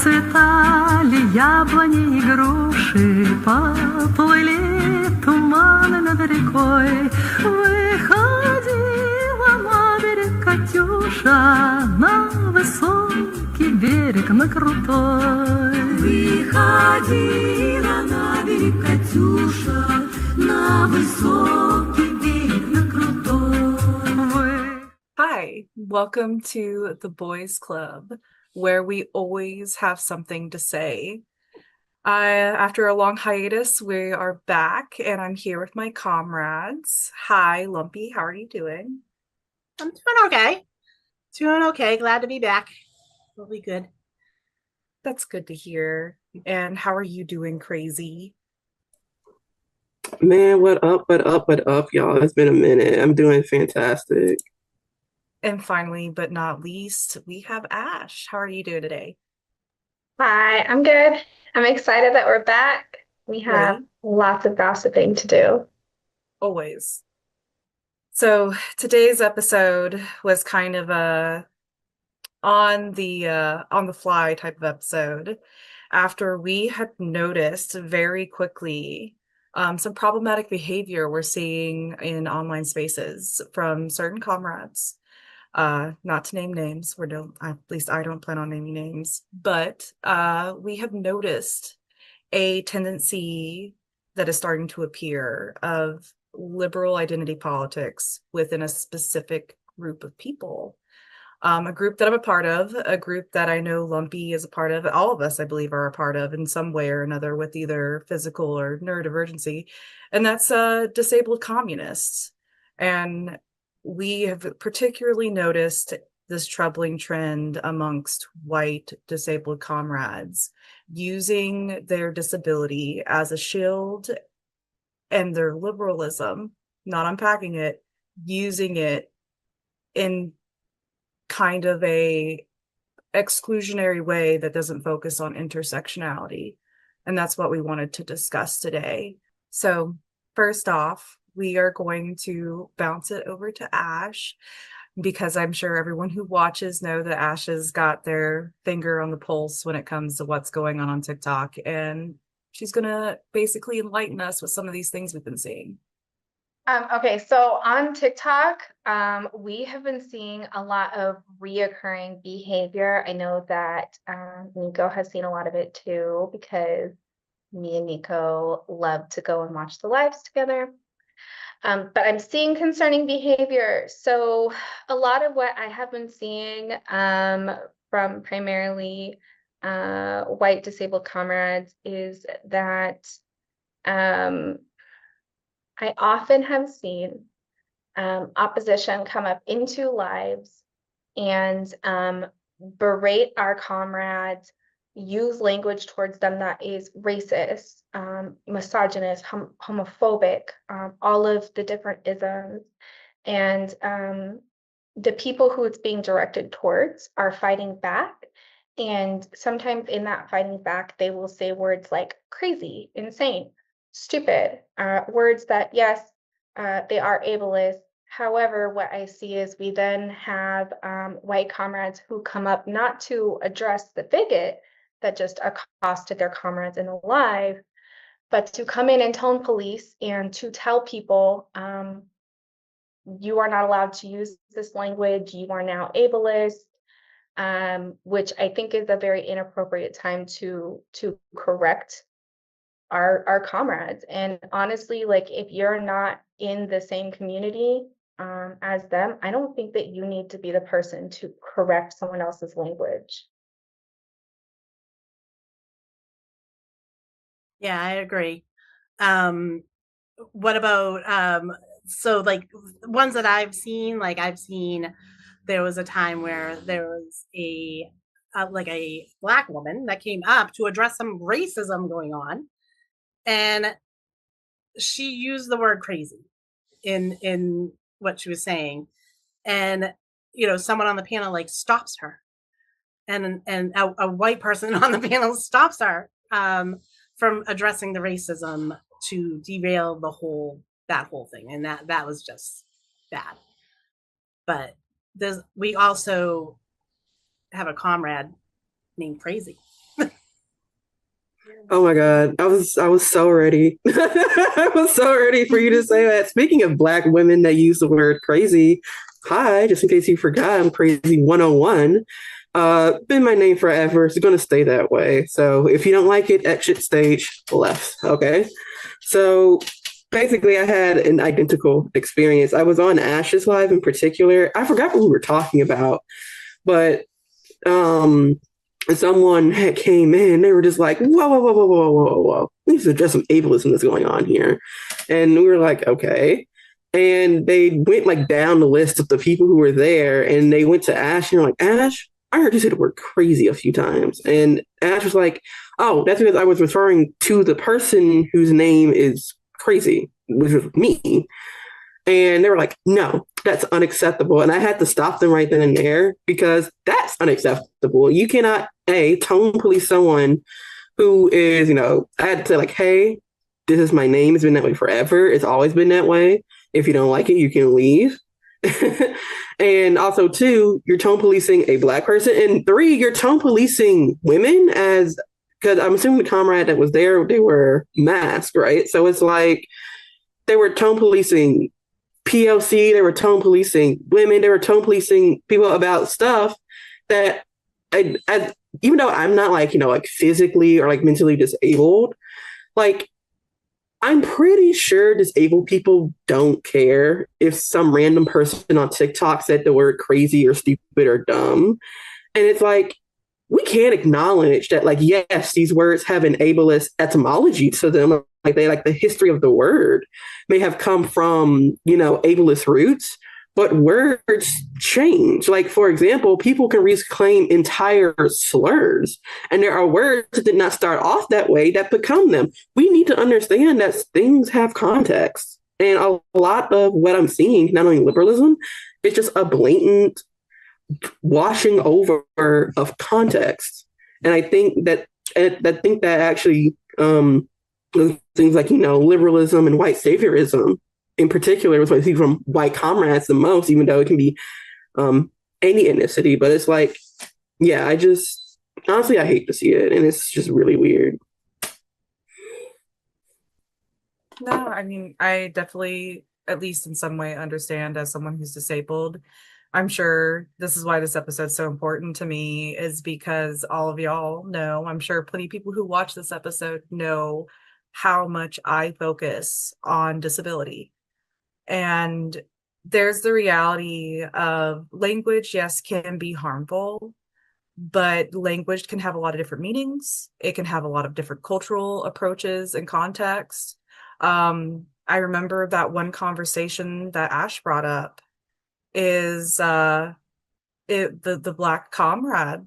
Расцветали яблони и груши, поплыли туманы над рекой. Выходила на берег Катюша, на высокий берег, на крутой. Выходила на берег Катюша, на высокий берег, на крутой. Hi, welcome to the Boys Club, where we always have something to say. After a long hiatus, we are back, and I'm here with my comrades. Hi, Lumpy, how are you doing? I'm doing okay. Doing okay. Glad to be back. We'll be good. That's good to hear. And how are you doing, Crazy? Man, what up, y'all? It's been a minute. I'm doing fantastic. And finally, but not least, we have Ash. How are you doing today? Hi, I'm good. I'm excited that we're back. We have lots of gossiping to do. Always. So today's episode was kind of a on the fly type of episode after we had noticed very quickly some problematic behavior we're seeing in online spaces from certain comrades. Not to name names, at least I don't plan on naming names, but we have noticed a tendency that is starting to appear of liberal identity politics within a specific group of people. A group that I'm a part of, a group that I know Lumpy is a part of, all of us, I believe, are a part of in some way or another with either physical or neurodivergency, and that's disabled communists. And we have particularly noticed this troubling trend amongst white disabled comrades using their disability as a shield and their liberalism, not unpacking it, using it in kind of a exclusionary way that doesn't focus on intersectionality. And that's what we wanted to discuss today. So first off, we are going to bounce it over to Ash, because I'm sure everyone who watches know that Ash has got their finger on the pulse when it comes to what's going on TikTok. And she's going to basically enlighten us with some of these things we've been seeing. Okay, so on TikTok, we have been seeing a lot of reoccurring behavior. I know that Nico has seen a lot of it too, because me and Nico love to go and watch the lives together. But I'm seeing concerning behavior. So a lot of what I have been seeing from primarily white disabled comrades is that I often have seen opposition come up into lives and berate our comrades, use language towards them that is racist, misogynist, homophobic, all of the different isms. And the people who it's being directed towards are fighting back. And sometimes in that fighting back, they will say words like crazy, insane, stupid, words that, yes, they are ableist. However, what I see is we then have white comrades who come up not to address the bigot that just accosted their comrades in the live, but to come in and tone police and to tell people, you are not allowed to use this language, you are now ableist, which I think is a very inappropriate time to correct our comrades. And honestly, like, if you're not in the same community as them, I don't think that you need to be the person to correct someone else's language. Yeah, I agree. What about so like ones that I've seen there was a time where there was a Black woman that came up to address some racism going on, and she used the word crazy in what she was saying, and someone on the panel like stops her, and a white person on the panel stops her from addressing the racism to derail that whole thing, and that was just bad. But we also have a comrade named Crazy. Oh my God. I was so ready. I was so ready for you to say that. Speaking of Black women that use the word crazy, hi, just in case you forgot, I'm Crazy 101. Been my name forever. It's gonna stay that way. So if you don't like it, exit stage left. Okay. So basically I had an identical experience. I was on Ash's live in particular. I forgot what we were talking about, but um someone had came in, they were just like, whoa, whoa, whoa, whoa, whoa, whoa, whoa. These are just some ableism that's going on here. And we were like, okay. And they went like down the list of the people who were there and they went to Ash and they're like, Ash, I heard you say the word crazy a few times. And Ash was like, oh, that's because I was referring to the person whose name is crazy, which was me. And they were like, no, that's unacceptable. And I had to stop them right then and there because that's unacceptable. You cannot, tone police someone who is, I had to say, like, hey, this is my name. It's been that way forever. It's always been that way. If you don't like it, you can leave. And also, two, you're tone policing a Black person. And three, you're tone policing women as, because I'm assuming the comrade that was there, they were masked, right? So it's like they were tone policing PLC, they were tone policing women, they were tone policing people about stuff that even though I'm not like, like physically or like mentally disabled, like I'm pretty sure disabled people don't care if some random person on TikTok said the word crazy or stupid or dumb. And it's like, we can't acknowledge that, like, yes, these words have an ableist etymology to them. Like they like the history of the word may have come from, ableist roots, but words change. Like, for example, people can reclaim entire slurs, and there are words that did not start off that way that become them. We need to understand that things have context. And a lot of what I'm seeing, not only liberalism, it's just a blatant washing over of context. And I think that actually things like liberalism and white saviorism in particular is what I see from white comrades the most, even though it can be any ethnicity. But it's like, yeah, I just honestly I hate to see it, and it's just really weird. No, I mean, I definitely, at least in some way, understand as someone who's disabled. I'm sure this is why this episode's so important to me, is because all of y'all know, I'm sure plenty of people who watch this episode know how much I focus on disability. And there's the reality of language, yes, can be harmful, but language can have a lot of different meanings. It can have a lot of different cultural approaches and contexts. I remember that one conversation that Ash brought up is the Black comrade.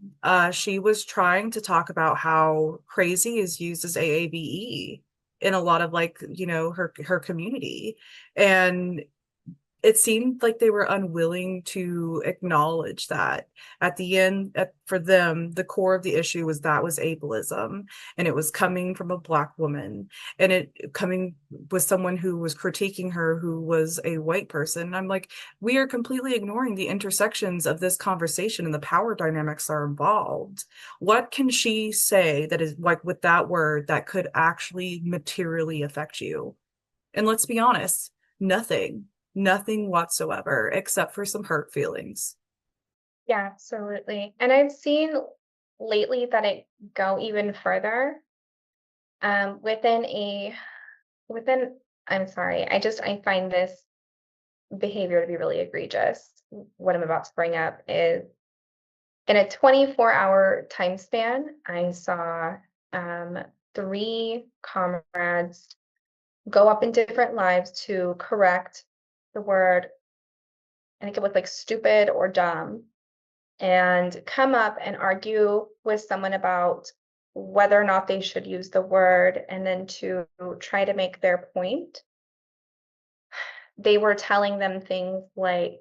She was trying to talk about how crazy is used as AAVE in a lot of her community. And it seemed like they were unwilling to acknowledge that at the end, for them, the core of the issue was ableism, and it was coming from a Black woman, and it coming with someone who was critiquing her, who was a white person. And I'm like, we are completely ignoring the intersections of this conversation and the power dynamics are involved. What can she say that is like with that word that could actually materially affect you? And let's be honest, nothing whatsoever, except for some hurt feelings. Yeah, absolutely. And I've seen lately that it go even further. Within I'm sorry, I find this behavior to be really egregious. What I'm about to bring up is in a 24-hour time span, I saw 3 comrades go up in different lives to correct the word, I think it was like stupid or dumb, and come up and argue with someone about whether or not they should use the word, and then to try to make their point. They were telling them things like,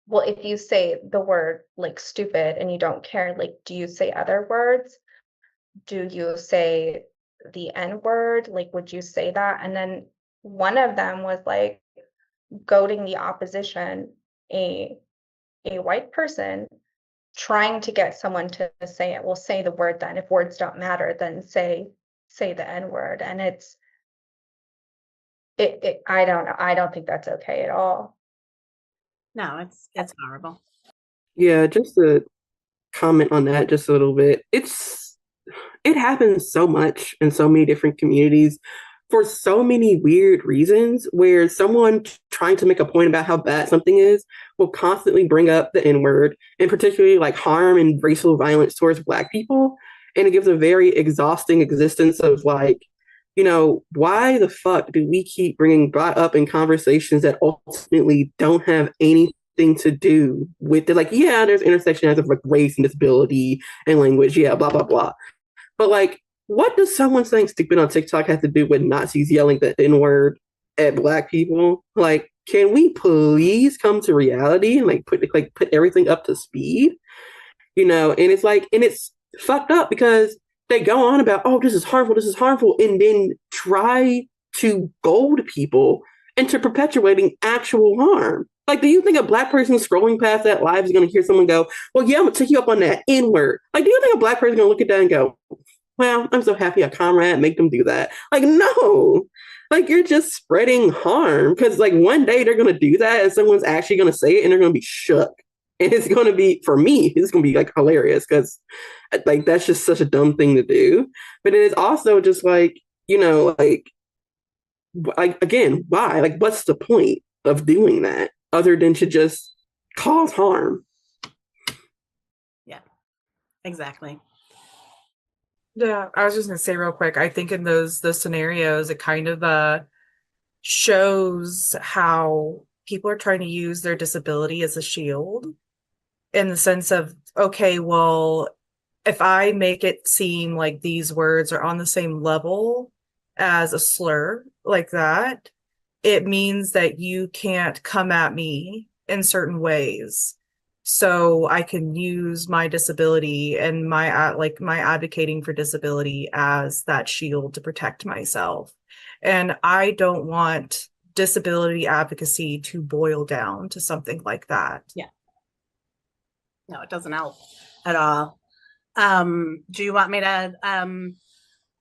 well, if you say the word like stupid and you don't care, like, do you say other words? Do you say the N word? Like, would you say that? And then one of them was like goading the opposition, a white person, trying to get someone to say it, well, say the word then. If words don't matter, then say the N word. And I don't know. I don't think that's okay at all. No, it's horrible. Yeah, just to comment on that just a little bit. It happens so much in so many different communities for so many weird reasons, where someone trying to make a point about how bad something is will constantly bring up the N-word, and particularly like harm and racial violence towards Black people. And it gives a very exhausting existence of like, why the fuck do we keep bringing brought up in conversations that ultimately don't have anything to do with it? Like, yeah, there's intersectionality of like race and disability and language, yeah, blah blah blah. But like, what does someone saying stupid on TikTok have to do with Nazis yelling the N-word at Black people? Like, can we please come to reality and put everything up to speed? And it's like, and it's fucked up because they go on about, oh, this is harmful, and then try to goad people into perpetuating actual harm. Like, do you think a Black person scrolling past that live is going to hear someone go, well, yeah, I'm going to take you up on that N-word? Like, do you think a Black person is going to look at that and go, well, I'm so happy a comrade make them do that? Like, no. Like, you're just spreading harm, because like one day they're going to do that and someone's actually going to say it and they're going to be shook. And it's going to be, for me, it's going to be like hilarious, because like that's just such a dumb thing to do. But it is also just like, like again, why? Like, what's the point of doing that other than to just cause harm? Yeah, exactly. Yeah, I was just gonna say real quick, I think in those scenarios, it kind of shows how people are trying to use their disability as a shield, in the sense of, okay, well, if I make it seem like these words are on the same level as a slur like that, it means that you can't come at me in certain ways. So I can use my disability and my advocating for disability as that shield to protect myself. And I don't want disability advocacy to boil down to something like that. Yeah. No, it doesn't help at all. Do you want me to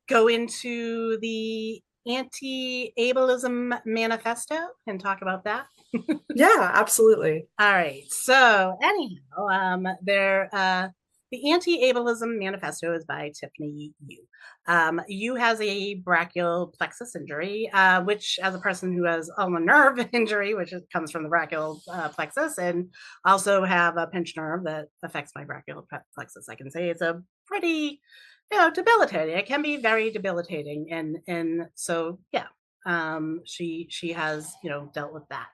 go into the anti-ableism manifesto and talk about that? Yeah, absolutely. All right. So anyhow, the Anti-Ableism Manifesto is by Tiffany Shew. Shew has a brachial plexus injury, which, as a person who has ulnar nerve injury, which comes from the brachial plexus, and also have a pinched nerve that affects my brachial plexus, I can say it's a pretty, debilitating. It can be very debilitating, and so yeah, she has dealt with that.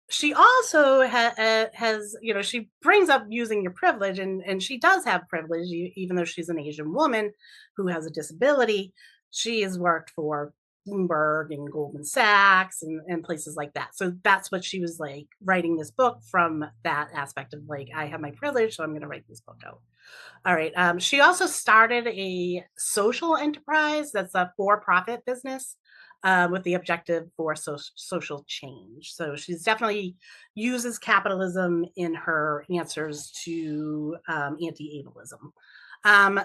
She also has, she brings up using your privilege, and she does have privilege, even though she's an Asian woman who has a disability. She has worked for Bloomberg and Goldman Sachs and places like that. So that's what she was like, writing this book from that aspect of like, I have my privilege, so I'm going to write this book out. All right. She also started a social enterprise that's a for-profit business with the objective for social change. So she's definitely uses capitalism in her answers to anti-ableism.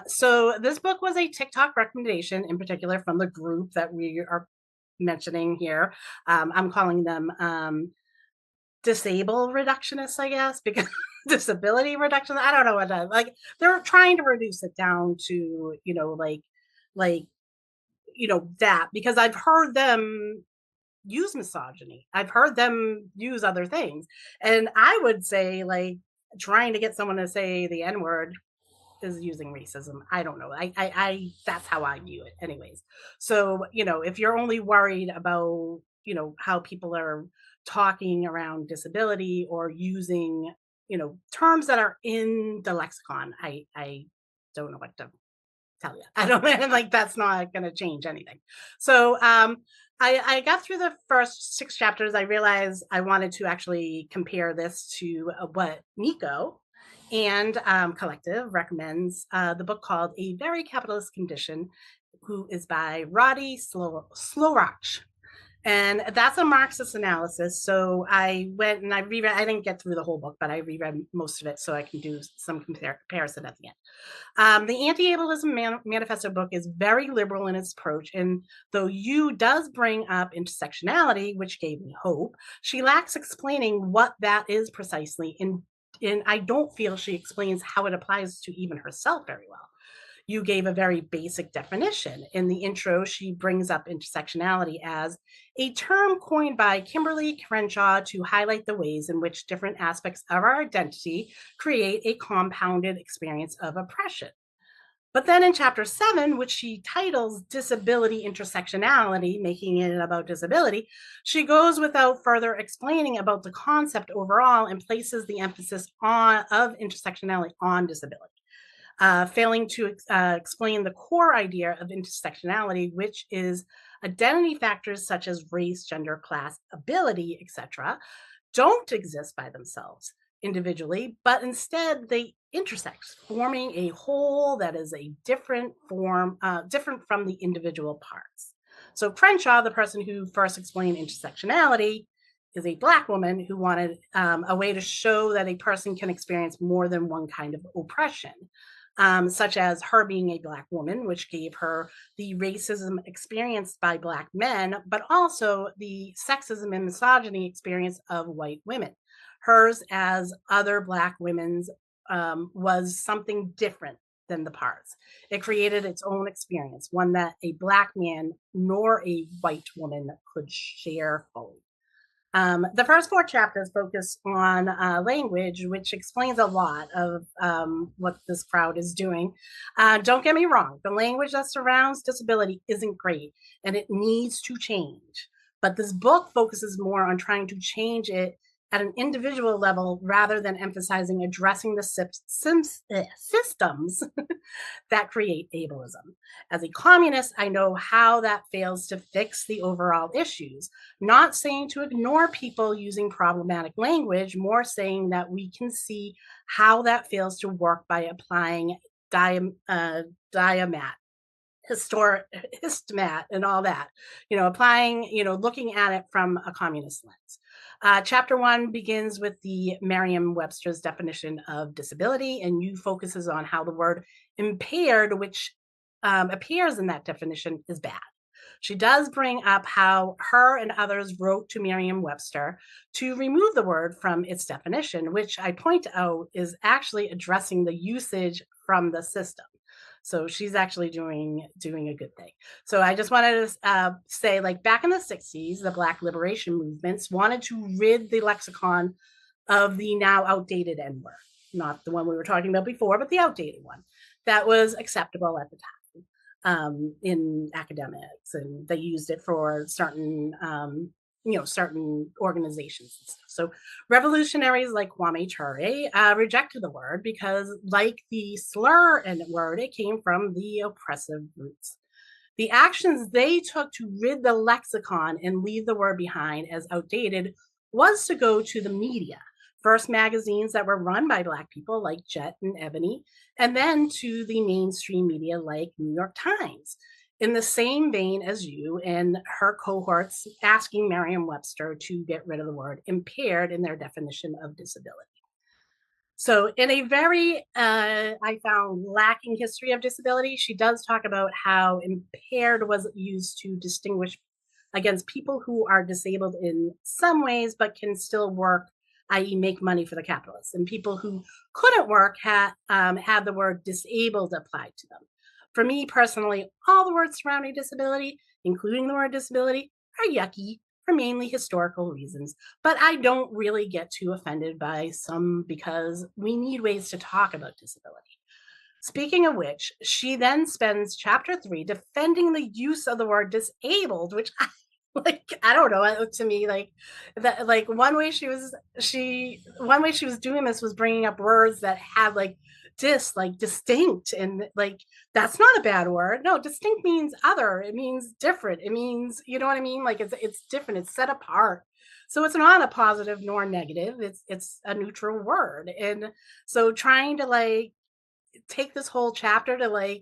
So this book was a TikTok recommendation, in particular from the group that we are mentioning here. I'm calling them disable reductionists, I guess, because disability reduction, I don't know what that, like, they're trying to reduce it down to, that, because I've heard them use misogyny. I've heard them use other things. And I would say, like, trying to get someone to say the N-word is using racism. I don't know. I that's how I view it anyways. So, if you're only worried about, how people are talking around disability or using, terms that are in the lexicon, I don't know what to tell you. I don't like, that's not going to change anything. So I got through the first 6 chapters. I realized I wanted to actually compare this to what Nico and Collective recommends, the book called A Very Capitalist Condition, who is by Roddy Slorach. And that's a Marxist analysis. So I went and I reread, I didn't get through the whole book, but I reread most of it so I can do some comparison at the end. The Anti-Ableism Manifesto book is very liberal in its approach, and though Yu does bring up intersectionality, which gave me hope, she lacks explaining what that is precisely, and I don't feel she explains how it applies to even herself very well. You gave a very basic definition. In the intro, she brings up intersectionality as a term coined by Kimberly Crenshaw to highlight the ways in which different aspects of our identity create a compounded experience of oppression. But then in chapter 7, which she titles Disability Intersectionality, making it about disability, she goes without further explaining about the concept overall and places the emphasis of intersectionality on disability. Failing to explain the core idea of intersectionality, which is identity factors such as race, gender, class, ability, etc., don't exist by themselves individually, but instead they intersect, forming a whole that is a different from the individual parts. So Crenshaw, the person who first explained intersectionality, is a Black woman who wanted a way to show that a person can experience more than one kind of oppression. Such as her being a Black woman, which gave her the racism experienced by Black men, but also the sexism and misogyny experience of white women. Hers, as other Black women's, was something different than the parts. It created its own experience, one that a Black man nor a white woman could share fully. The first 4 chapters focus on language, which explains a lot of what this crowd is doing. Don't get me wrong, the language that surrounds disability isn't great and it needs to change. But this book focuses more on trying to change it at an individual level rather than emphasizing addressing the systems that create ableism. As a communist, I know how that fails to fix the overall issues. Not saying to ignore people using problematic language, more saying that we can see how that fails to work by applying diamat, histomat, and all that. Applying, looking at it from a communist lens. Chapter 1 begins with the Merriam-Webster's definition of disability, and Yu focuses on how the word impaired, which appears in that definition, is bad. She does bring up how her and others wrote to Merriam-Webster to remove the word from its definition, which I point out is actually addressing the usage from the system. So she's actually doing a good thing. So I just wanted to say, like, back in the 60s, the Black liberation movements wanted to rid the lexicon of the now outdated N-word, not the one we were talking about before, but the outdated one that was acceptable at the time in academics, and they used it for certain certain organizations and stuff. So revolutionaries like Kwame Ture rejected the word because, like the slur and word, it came from the oppressive roots. The actions they took to rid the lexicon and leave the word behind as outdated was to go to the media. First, magazines that were run by Black people like Jet and Ebony, and then to the mainstream media like New York Times. In the same vein as Yu and her cohorts asking Merriam-Webster to get rid of the word impaired in their definition of disability. So in a very, I found, lacking history of disability, she does talk about how impaired was used to distinguish against people who are disabled in some ways, but can still work, i.e. make money for the capitalists. And people who couldn't work had the word disabled applied to them. For me personally, all the words surrounding disability, including the word disability, are yucky for mainly historical reasons. But I don't really get too offended by some because we need ways to talk about disability. Speaking of which, she then spends chapter 3 defending the use of the word disabled, which I don't know, to me, one way she was doing this was bringing up words that had distinct, and that's not a bad word. No, distinct means other, it means different, it means, you know what I mean, it's different, it's set apart. So it's not a positive nor negative, it's a neutral word. And so trying to take this whole chapter to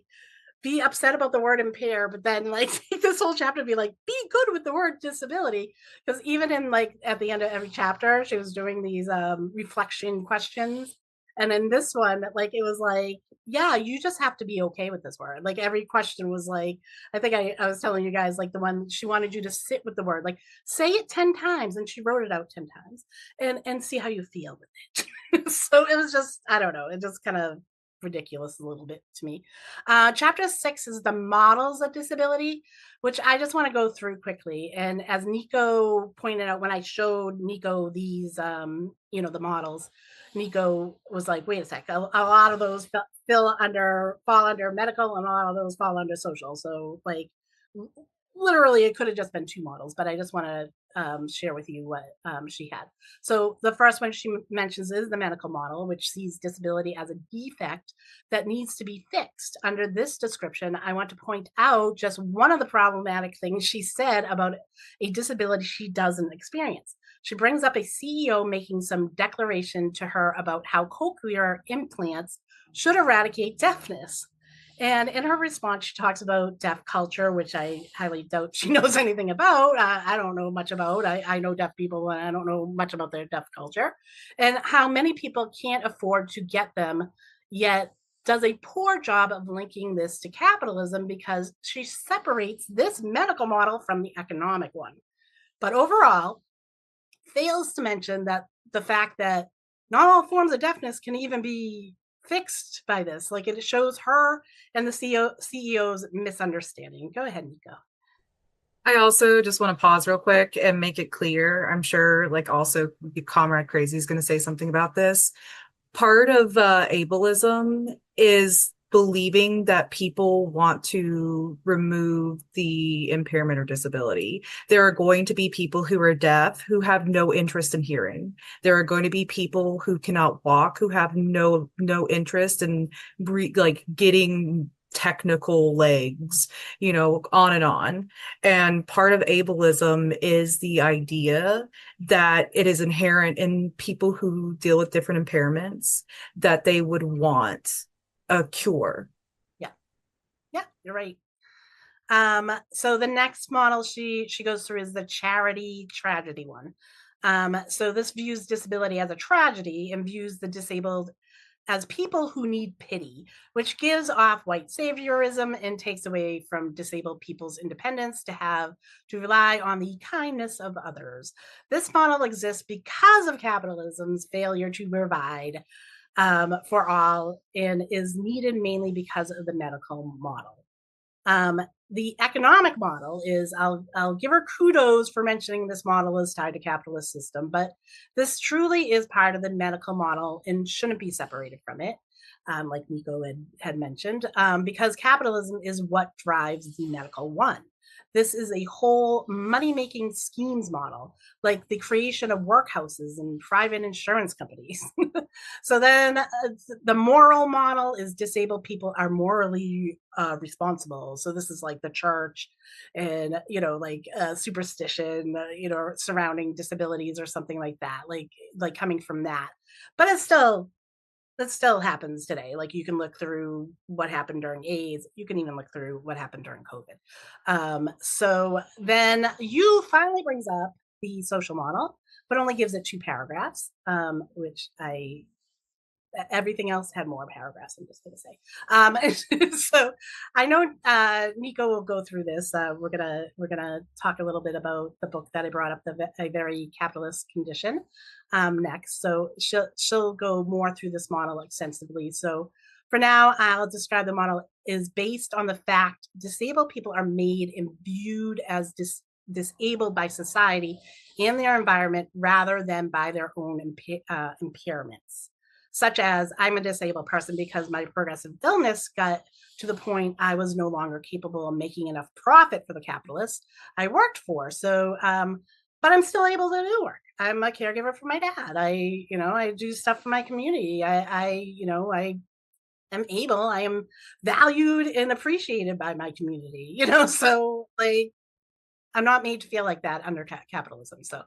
be upset about the word impair, but then like this whole chapter be like, be good with the word disability. Because even in like at the end of every chapter, she was doing these reflection questions. And in this one, like it was like, yeah, you just have to be okay with this word. Like every question was like, I think I was telling you guys, like the one she wanted you to sit with the word, like say it 10 times, and she wrote it out 10 times and see how you feel with it. So it was just, I don't know, it just kind of ridiculous a little bit to me. Chapter 6 is the models of disability, which I just want to go through quickly. And as Nico pointed out, when I showed Nico these, the models, Nico was like, wait a sec, a lot of those fall under medical, and a lot of those fall under social. So like literally it could have just been 2 models, but I just want to share with you what she had. So the first one she mentions is the medical model, which sees disability as a defect that needs to be fixed. Under this description, I want to point out just one of the problematic things she said about a disability she doesn't experience. She brings up a CEO making some declaration to her about how cochlear implants should eradicate deafness. And in her response, she talks about deaf culture, which I highly doubt she knows anything about. I don't know much about. I know deaf people, and I don't know much about their deaf culture, and how many people can't afford to get them, yet does a poor job of linking this to capitalism because she separates this medical model from the economic one. But overall, fails to mention that the fact that not all forms of deafness can even be fixed by this. Like it shows her and the CEO's misunderstanding. Go ahead, Nico. I also just want to pause real quick and make it clear. I'm sure like also Comrade Crazy is going to say something about this. Part of ableism is believing that people want to remove the impairment or disability. There are going to be people who are deaf who have no interest in hearing. There are going to be people who cannot walk who have no interest in like getting technical legs, on and on. And part of ableism is the idea that it is inherent in people who deal with different impairments that they would want a cure. Yeah, you're right. So the next model she goes through is the charity tragedy one. So this views disability as a tragedy and views the disabled as people who need pity, which gives off white saviorism and takes away from disabled people's independence to rely on the kindness of others. This model exists because of capitalism's failure to provide for all and is needed mainly because of the medical model. The economic model is, I'll give her kudos for mentioning this model is tied to capitalist system, but this truly is part of the medical model and shouldn't be separated from it, like Nico had mentioned, because capitalism is what drives the medical one. This is a whole money-making schemes model, like the creation of workhouses and private insurance companies. So then the moral model is disabled people are morally responsible. So this is like the church and, like superstition, surrounding disabilities or something like that, like coming from that. But that still happens today. Like you can look through what happened during AIDS. You can even look through what happened during COVID. So then you finally brings up the social model, but only gives it 2 paragraphs, which everything else had more paragraphs, I'm just going to say. So I know Nico will go through this. We're gonna talk a little bit about the book that I brought up, A Very Capitalist Condition, next. So she'll go more through this model extensively. So for now, I'll describe the model is based on the fact disabled people are made and viewed as disabled by society and their environment rather than by their own impairments. Such as, I'm a disabled person because my progressive illness got to the point I was no longer capable of making enough profit for the capitalists I worked for. So, but I'm still able to do work. I'm a caregiver for my dad. I do stuff for my community. I am able, I am valued and appreciated by my community, so like, I'm not made to feel like that under capitalism. So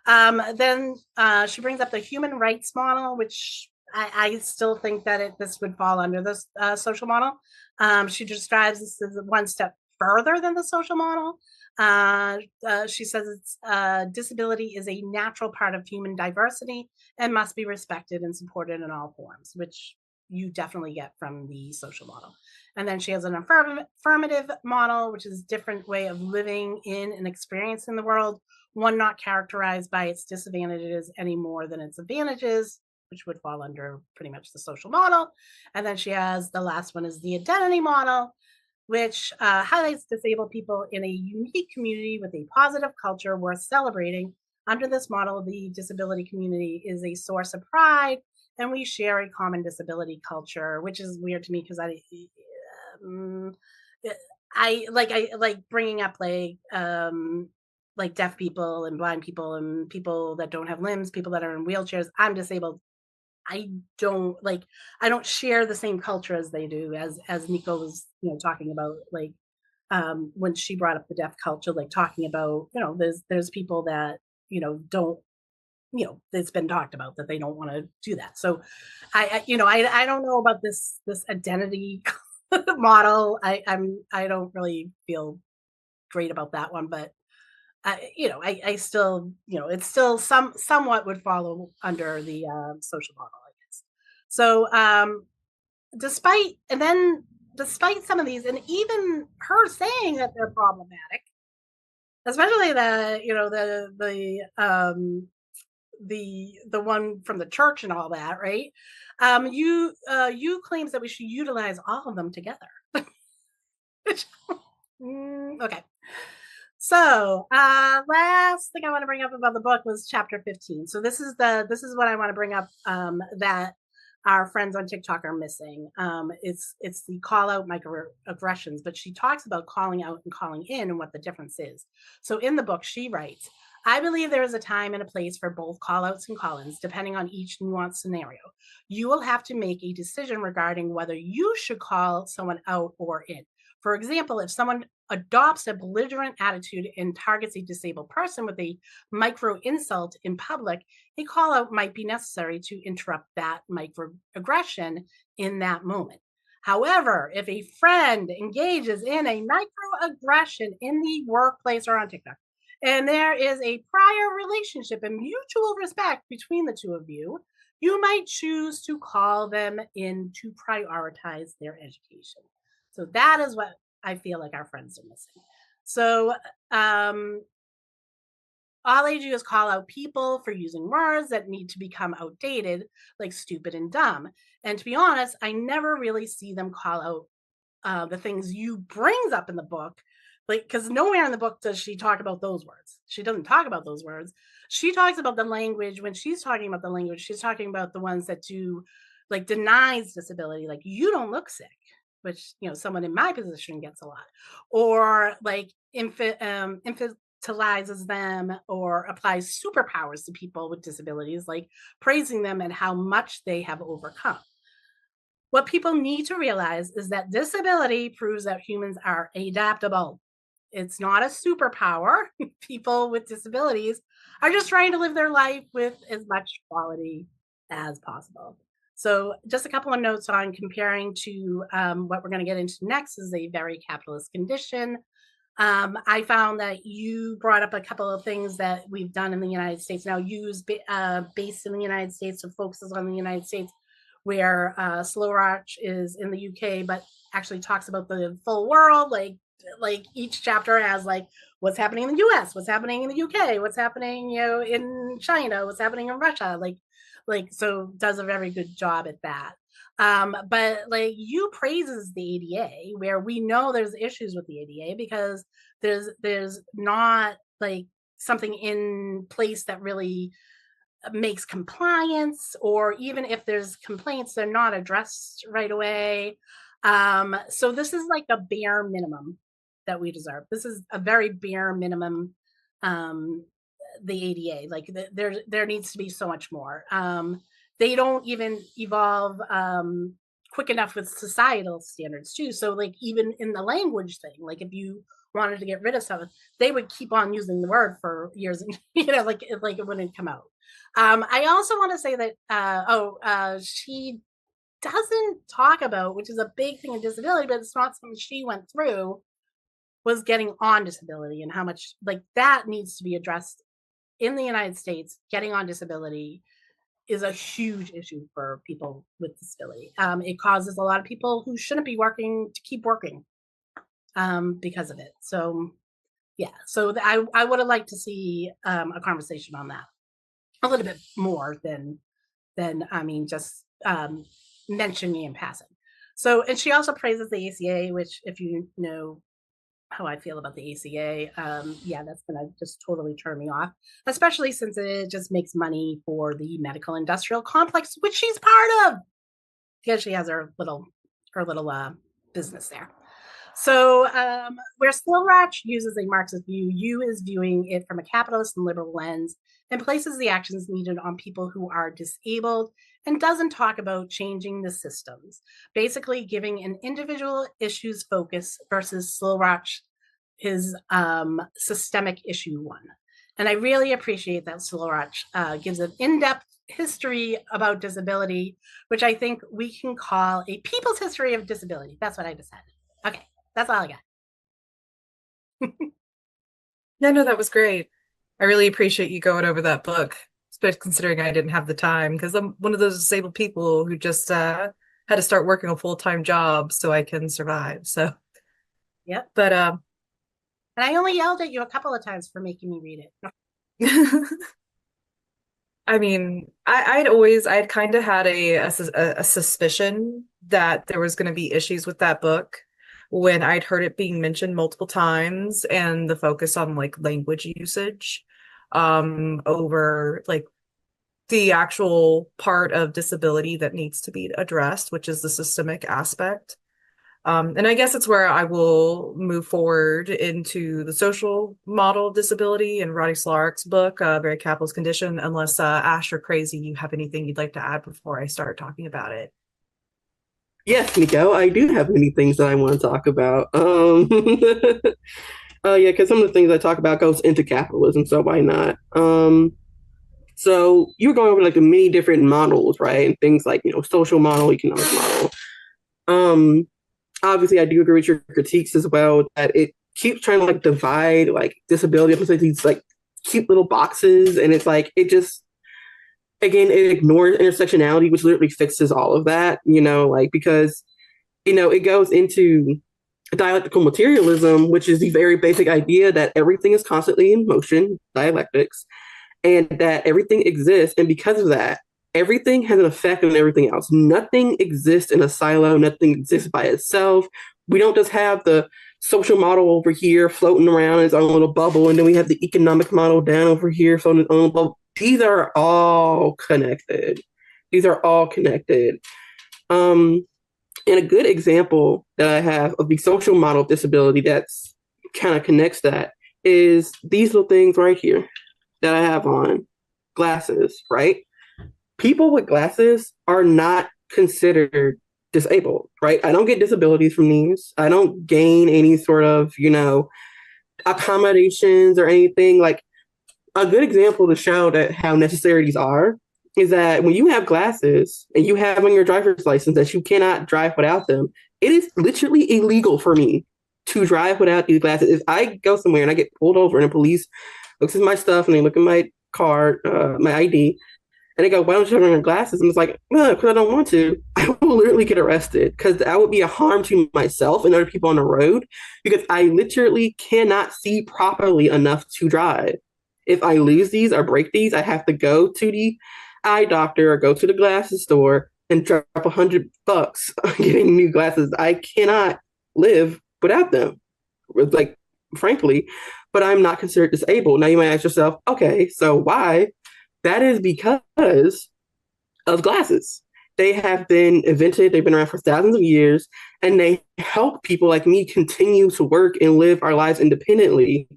then she brings up the human rights model, which I still think that this would fall under this social model. She describes this as one step further than the social model. She says disability is a natural part of human diversity and must be respected and supported in all forms, which you definitely get from the social model. And then she has an affirmative model, which is a different way of living in and experiencing the world, one not characterized by its disadvantages any more than its advantages, which would fall under pretty much the social model. And then she has the last one is the identity model, which highlights disabled people in a unique community with a positive culture worth celebrating. Under this model, the disability community is a source of pride, and we share a common disability culture, which is weird to me because I like bringing up like deaf people and blind people and people that don't have limbs, people that are in wheelchairs. I'm disabled. I don't share the same culture as they do, as Nico was, talking about, like, when she brought up the deaf culture, like talking about, there's people that, don't, it's been talked about that they don't want to do that. So I don't know about this identity model. I don't really feel great about that one, but I still, it's still somewhat would follow under the social model, I guess. So despite some of these, and even her saying that they're problematic, especially the one from the church and all that, right? You claims that we should utilize all of them together. Okay. So last thing I want to bring up about the book was chapter 15. So this is what I want to bring up that our friends on TikTok are missing. It's the call out microaggressions, but she talks about calling out and calling in and what the difference is. So in the book, she writes, I believe there is a time and a place for both call outs and call ins, depending on each nuanced scenario. You will have to make a decision regarding whether you should call someone out or in. For example, if someone adopts a belligerent attitude and targets a disabled person with a micro insult in public, a call out might be necessary to interrupt that microaggression in that moment. However, if a friend engages in a microaggression in the workplace or on TikTok, and there is a prior relationship and mutual respect between the two of you, you might choose to call them in to prioritize their education. So that is what I feel like our friends are missing. So all I do is call out people for using words that need to become outdated, like stupid and dumb. And to be honest, I never really see them call out the things you brings up in the book, like, because nowhere in the book does she talk about those words. She doesn't talk about those words. She talks about the language. When she's talking about the language, she's talking about the ones that do, like, denies disability, like, you don't look sick, which, someone in my position gets a lot, or like infantilizes them or applies superpowers to people with disabilities, like praising them and how much they have overcome. What people need to realize is that disability proves that humans are adaptable. It's not a superpower. People with disabilities are just trying to live their life with as much quality as possible. So just a couple of notes on comparing to what we're going to get into next is a very capitalist condition. I found that you brought up a couple of things that we've done in the United States now, based in the United States, so focuses on the United States, where Slorach is in the UK, but actually talks about the full world. Like each chapter has like what's happening in the US, what's happening in the UK, what's happening, in China, what's happening in Russia, so does a very good job at that. But like you praises the ADA, where we know there's issues with the ADA because there's not like something in place that really makes compliance, or even if there's complaints, they're not addressed right away. So this is like a bare minimum that we deserve. This is a very bare minimum. The ADA, like there needs to be so much more. They don't even evolve quick enough with societal standards too. So like even in the language thing, like if you wanted to get rid of stuff, they would keep on using the word for years, and like it wouldn't come out. I also want to say that she doesn't talk about, which is a big thing in disability, but it's not something she went through, was getting on disability and how much like that needs to be addressed in the United States. Getting on disability is a huge issue for people with disability. It causes a lot of people who shouldn't be working to keep working because of it. So yeah, so I would have liked to see a conversation on that a little bit more than I mean just mentioning in passing. So, and she also praises the ACA, which if you know how I feel about the ACA, yeah, that's gonna just totally turn me off, especially since it just makes money for the medical industrial complex, which she's part of, because she has her little business there. So where Slorach uses a Marxist view, Shew is viewing it from a capitalist and liberal lens and places the actions needed on people who are disabled and doesn't talk about changing the systems, basically giving an individual issues focus versus Slorach, his systemic issue one. And I really appreciate that Slorach gives an in-depth history about disability, which I think we can call a people's history of disability. That's what I decided. Okay, that's all I got. Yeah, no, that was great. I really appreciate you going over that book, especially considering I didn't have the time, because I'm one of those disabled people who just had to start working a full-time job so I can survive. So, yep. But and I only yelled at you a couple of times for making me read it. I mean, I'd kind of had a suspicion that there was going to be issues with that book when I'd heard it being mentioned multiple times, and the focus on like language usage over like the actual part of disability that needs to be addressed, which is the systemic aspect. And I guess it's where I will move forward into the social model of disability in Roddy Slorach's book, Very Capitalist Condition, unless Ash or Crazy, you have anything you'd like to add before I start talking about it. Yes, Nico, I do have many things that I want to talk about. Yeah, because some of the things I talk about goes into capitalism, so why not? So you were going over like the many different models, right? And things like, social model, economic model. Obviously, I do agree with your critiques as well, that it keeps trying to like divide like disability up into these like cute little boxes, and it's like it just, again, it ignores intersectionality, which literally fixes all of that, like because it goes into dialectical materialism, which is the very basic idea that everything is constantly in motion, dialectics, and that everything exists, and because of that, everything has an effect on everything else. Nothing exists in a silo. Nothing exists by itself. We don't just have the social model over here floating around in its own little bubble, and then we have the economic model down over here floating in its own bubble. These are all connected. And a good example that I have of the social model of disability that's kind of connects that is these little things right here that I have on. Glasses, right? People with glasses are not considered disabled, right? I don't get disabilities from these. I don't gain any sort of, accommodations or anything. Like a good example to show that how necessary these are is that when you have glasses and you have on your driver's license that you cannot drive without them, it is literally illegal for me to drive without these glasses. If I go somewhere and I get pulled over and the police looks at my stuff and they look at my card, my ID, and they go, "Why don't you have on your glasses?" And it's like, "No, because I don't want to." I will literally get arrested because that would be a harm to myself and other people on the road because I literally cannot see properly enough to drive. If I lose these or break these, I have to go to the eye doctor or go to the glasses store and drop $100 on getting new glasses. I cannot live without them, like, frankly, but I'm not considered disabled. Now you might ask yourself, okay, so why? That is because of glasses. They have been invented, they've been around for thousands of years, and they help people like me continue to work and live our lives independently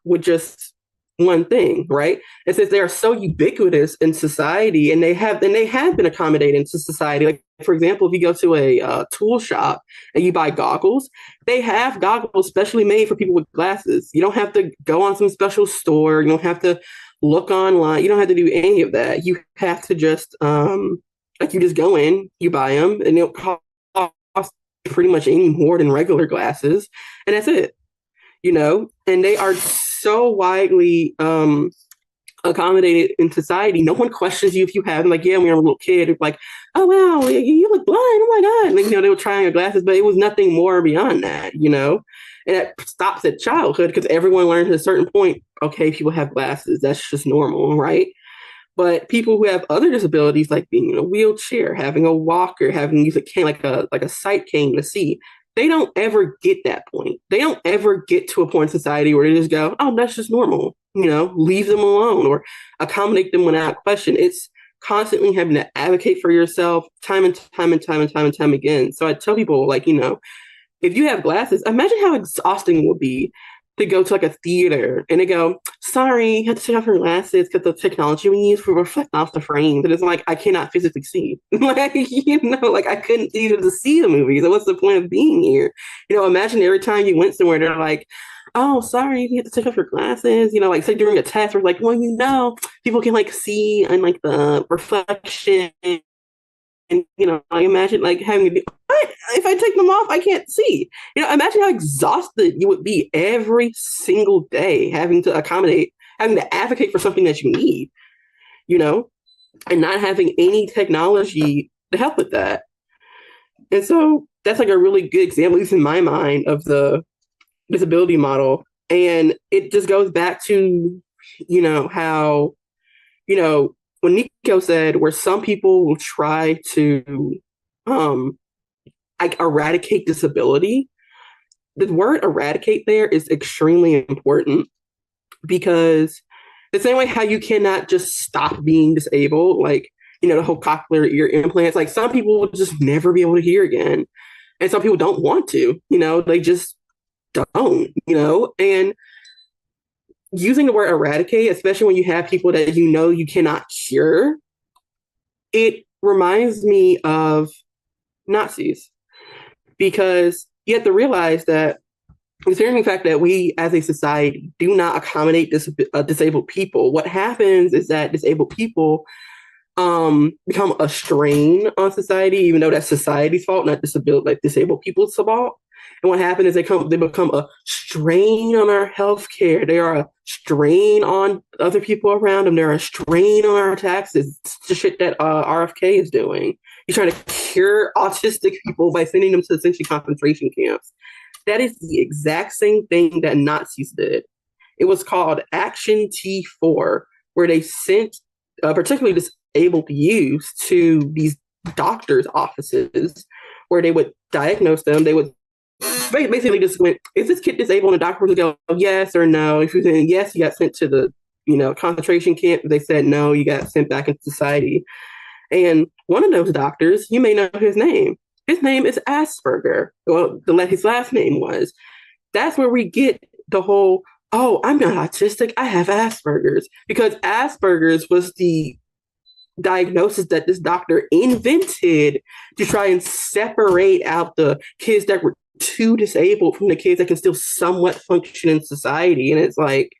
with just one thing, right? And since they are so ubiquitous in society, and they have been accommodating to society. Like, for example, if you go to a tool shop and you buy goggles, they have goggles specially made for people with glasses. You don't have to go on some special store. You don't have to look online. You don't have to do any of that. You have to just you just go in, you buy them, and they'll cost pretty much any more than regular glasses, and that's it. And they are so widely accommodated in society. No one questions you if you have them. Like, yeah, when you're a little kid, it's like, oh wow, you look blind. Oh my god! Like, they were trying your glasses, but it was nothing more beyond that. And that stops at childhood because everyone learns at a certain point. Okay, people have glasses. That's just normal, right? But people who have other disabilities, like being in a wheelchair, having a walker, having to use a cane, like a sight cane to see, they don't ever get that point. They don't ever get to a point in society where they just go, oh, that's just normal. Leave them alone or accommodate them without question. It's constantly having to advocate for yourself time and time and time and time and time again. So I tell people, like, if you have glasses, imagine how exhausting it would be to go to like a theater and they go, sorry, you have to take off your glasses because the technology we use will reflect off the frames. And it's like, I cannot physically see. Like, I couldn't even see the movie. So what's the point of being here? Imagine every time you went somewhere, they're like, oh, sorry, you have to take off your glasses. Like say during a test, we're like, well, people can like see and like the reflection. And, I imagine like having to be, what? If I take them off, I can't see. Imagine how exhausted you would be every single day having to advocate for something that you need, and not having any technology to help with that. And so that's like a really good example, at least in my mind, of the disability model. And it just goes back to, how, when Nico said where some people will try to eradicate disability, the word eradicate there is extremely important because the same way how you cannot just stop being disabled, like, the whole cochlear ear implants, like some people will just never be able to hear again. And some people don't want to, they just don't, and using the word eradicate, especially when you have people that you cannot cure, it reminds me of Nazis. Because you have to realize that, considering the fact that we as a society do not accommodate disabled people, what happens is that disabled people become a strain on society, even though that's society's fault, not disabled people's fault. And what happens is they become a strain on our healthcare. They are a strain on other people around them. They're a strain on our taxes. It's the shit that RFK is doing. He's trying to cure autistic people by sending them to essentially concentration camps. That is the exact same thing that Nazis did. It was called Action T4, where they sent particularly disabled youth to these doctors' offices where they would diagnose them. They would basically just went, is this kid disabled? And the doctor would go, yes or no. If you said yes, you got sent to the concentration camp. If they said no, you got sent back into society. And one of those doctors, you may know his name. His name is Asperger. Well, his last name was. That's where we get the whole, oh, I'm not autistic, I have Asperger's. Because Asperger's was the diagnosis that this doctor invented to try and separate out the kids that were too disabled from the kids that can still somewhat function in society. And it's like,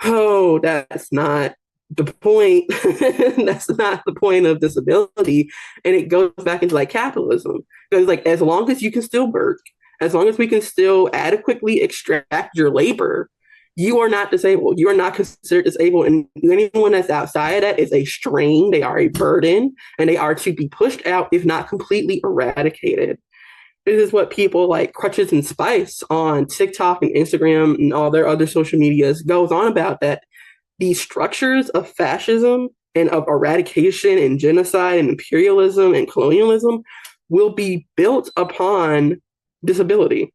oh, that's not the point. That's not the point of disability. And it goes back into like capitalism. Because like, as long as you can still work, as long as we can still adequately extract your labor, you are not disabled. You are not considered disabled. And anyone that's outside of that is a strain. They are a burden, and they are to be pushed out, if not completely eradicated. This is what people like Crutches and Spice on TikTok and Instagram and all their other social medias goes on about, that these structures of fascism and of eradication and genocide and imperialism and colonialism will be built upon disability.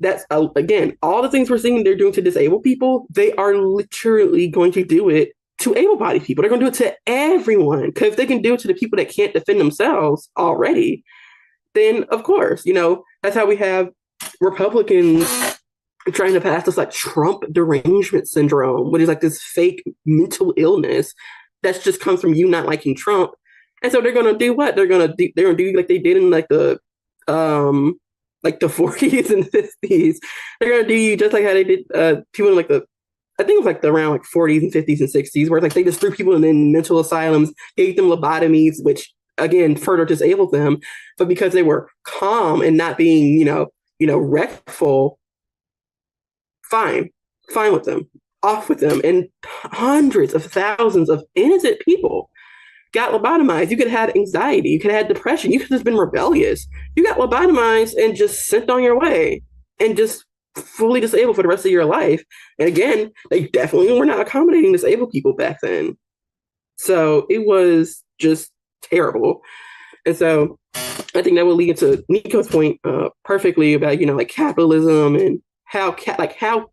That's, again, all the things we're seeing they're doing to disabled people, they are literally going to do it to able-bodied people. They're going to do it to everyone. Because if they can do it to the people that can't defend themselves already, then of course, that's how we have Republicans trying to pass this like Trump derangement syndrome, which is like this fake mental illness that just comes from you not liking Trump. And so they're gonna do what? They're gonna do like they did in like the 40s and 50s. They're gonna do you just like how they did people in like the I think it was like the around like 40s and 50s and 60s, where it's like they just threw people in mental asylums, gave them lobotomies, which again further disabled them. But because they were calm and not being, wreckful, fine with them, off with them. And hundreds of thousands of innocent people got lobotomized. You could have had anxiety, you could have had depression, you could have just been rebellious. You got lobotomized and just sent on your way and just fully disabled for the rest of your life. And again, they definitely were not accommodating disabled people back then. So it was just terrible. And so I think that will lead to Nico's point perfectly about, like capitalism and how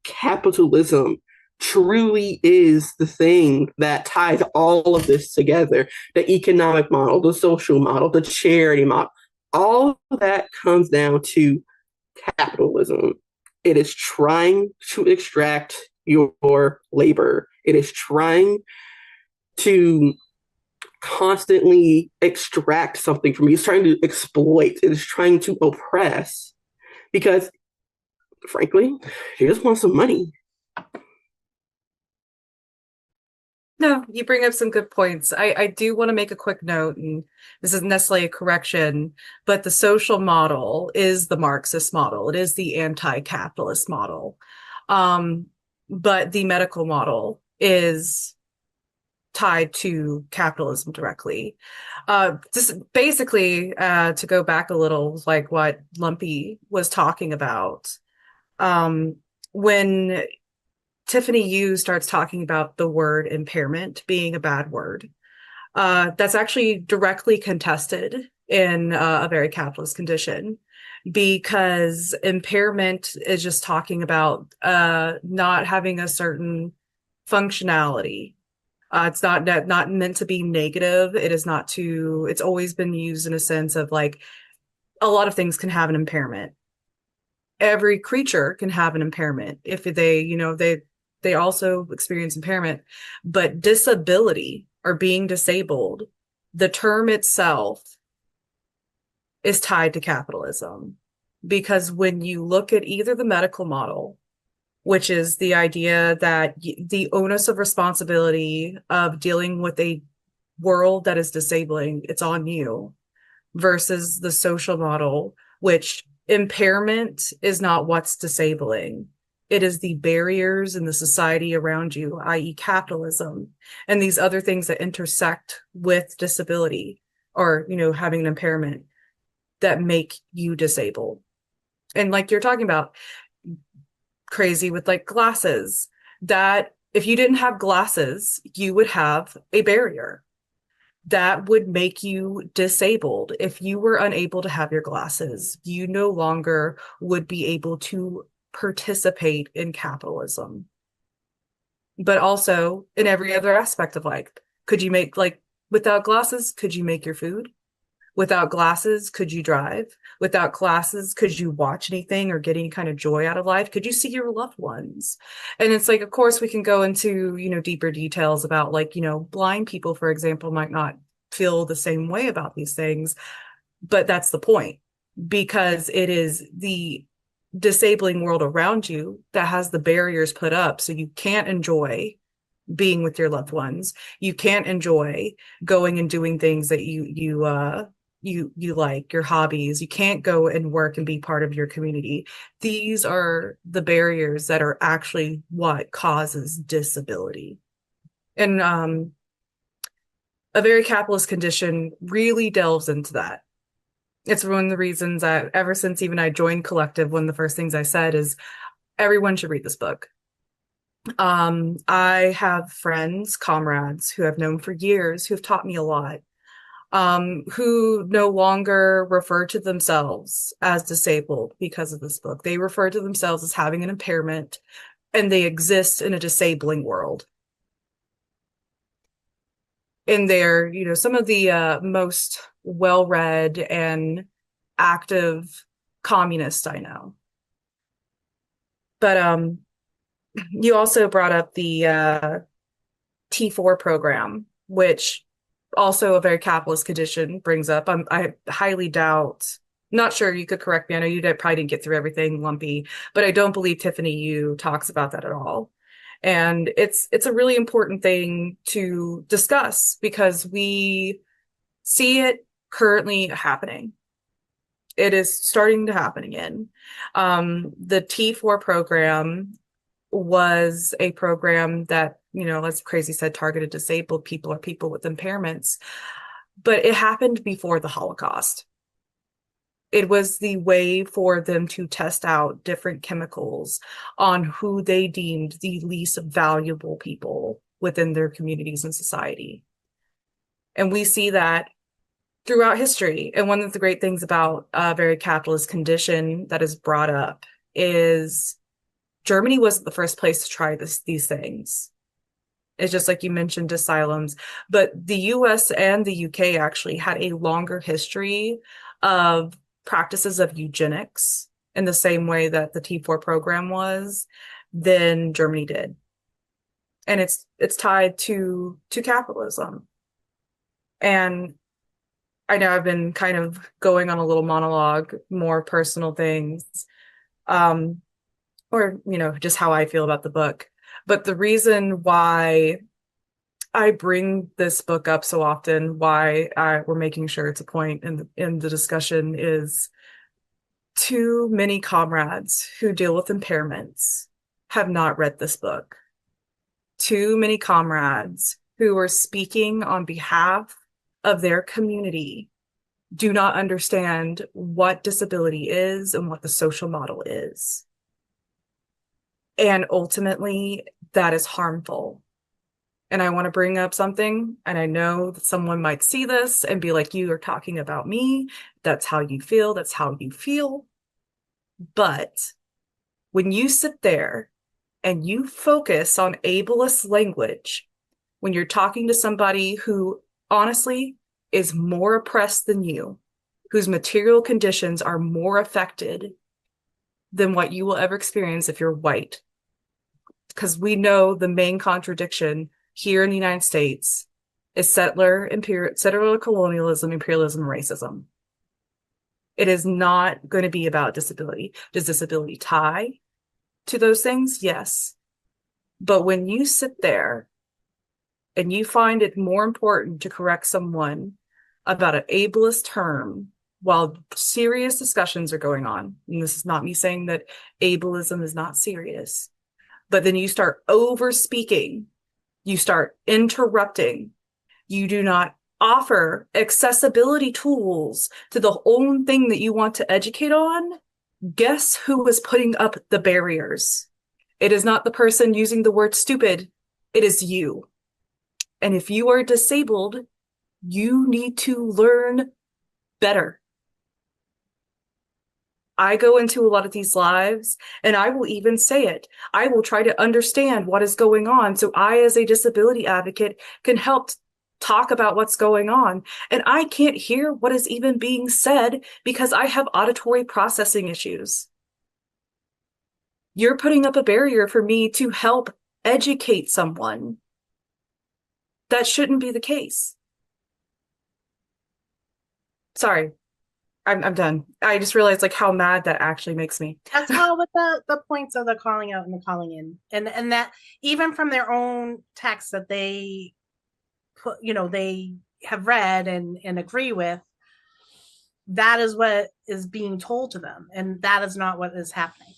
capitalism truly is the thing that ties all of this together. The economic model, the social model, the charity model, all of that comes down to capitalism. It is trying to extract your labor. It is trying to constantly extract something from you. It's trying to exploit. It is trying to oppress because, frankly, you just want some money. No, you bring up some good points. I do want to make a quick note, and this isn't necessarily a correction, but the social model is the Marxist model. It is the anti-capitalist model. But the medical model is tied to capitalism directly. Just basically, to go back a little, like what Lumpy was talking about, when Tiffany Yu starts talking about the word impairment being a bad word, that's actually directly contested in a very capitalist condition, because impairment is just talking about not having a certain functionality. It's not meant to be negative. It is not to, it's always been used in a sense of like, a lot of things can have an impairment. Every creature can have an impairment if they also experience impairment. But disability or being disabled, the term itself is tied to capitalism. Because when you look at either the medical model, which is the idea that the onus of responsibility of dealing with a world that is disabling, it's on you, versus the social model, which impairment is not what's disabling. It is the barriers in the society around you, i.e. capitalism, and these other things that intersect with disability or, having an impairment that make you disabled. And like you're talking about, crazy with like glasses, that if you didn't have glasses, you would have a barrier that would make you disabled. If you were unable to have your glasses, you no longer would be able to participate in capitalism. But also in every other aspect of life, could you make, like, without glasses, could you make your food? Without glasses, could you drive? Without glasses, could you watch anything or get any kind of joy out of life? Could you see your loved ones? And it's like, of course, we can go into, deeper details about like, blind people, for example, might not feel the same way about these things. But that's the point, because it is the disabling world around you that has the barriers put up. So you can't enjoy being with your loved ones. You can't enjoy going and doing things that you like, your hobbies. You can't go and work and be part of your community. These are the barriers that are actually what causes disability. And a very capitalist condition really delves into that. It's one of the reasons that ever since even I joined Collective, one of the first things I said is everyone should read this book. I have friends, comrades who I've known for years who have taught me a lot, who no longer refer to themselves as disabled because of this book. They refer to themselves as having an impairment, and they exist in a disabling world. And they're, some of the most well-read and active communists I know. But you also brought up the T4 program, which also a very capitalist condition brings up. I highly doubt, not sure, you could correct me. I know you probably didn't get through everything, Lumpy, but I don't believe Tiffany Yu talks about that at all. And it's a really important thing to discuss because we see it currently happening. It is starting to happen again. The T4 program was a program that, as Crazy said, targeted disabled people or people with impairments, but it happened before the Holocaust. It was the way for them to test out different chemicals on who they deemed the least valuable people within their communities and society. And we see that throughout history. And one of the great things about a very capitalist condition that is brought up is Germany wasn't the first place to try these things. It's just like you mentioned asylums, but the US and the UK actually had a longer history of practices of eugenics in the same way that the T4 program was than Germany did. And it's tied to capitalism. And I know I've been kind of going on a little monologue, more personal things, or, just how I feel about the book. But the reason why I bring this book up so often, why we're making sure it's a point in the discussion, is too many comrades who deal with impairments have not read this book. Too many comrades who are speaking on behalf of their community do not understand what disability is and what the social model is. And ultimately, that is harmful. And I want to bring up something, and I know that someone might see this and be like, you are talking about me. That's how you feel. That's how you feel. But when you sit there and you focus on ableist language, when you're talking to somebody who honestly is more oppressed than you, whose material conditions are more affected than what you will ever experience if you're white. Because we know the main contradiction here in the United States is settler colonialism, imperialism, racism. It is not going to be about disability. Does disability tie to those things? Yes. But when you sit there and you find it more important to correct someone about an ableist term while serious discussions are going on, and this is not me saying that ableism is not serious, but then you start over speaking, you start interrupting, you do not offer accessibility tools to the own thing that you want to educate on, guess who is putting up the barriers? It is not the person using the word stupid, it is you. And if you are disabled, you need to learn better. I go into a lot of these lives and I will even say it. I will try to understand what is going on so I, as a disability advocate, can help talk about what's going on. And I can't hear what is even being said because I have auditory processing issues. You're putting up a barrier for me to help educate someone. That shouldn't be the case. Sorry. I'm done. I just realized how mad that actually makes me. That's how with the points of the calling out and the calling in, and that even from their own text that they put, they have read and agree with, that is what is being told to them, and that is not what is happening.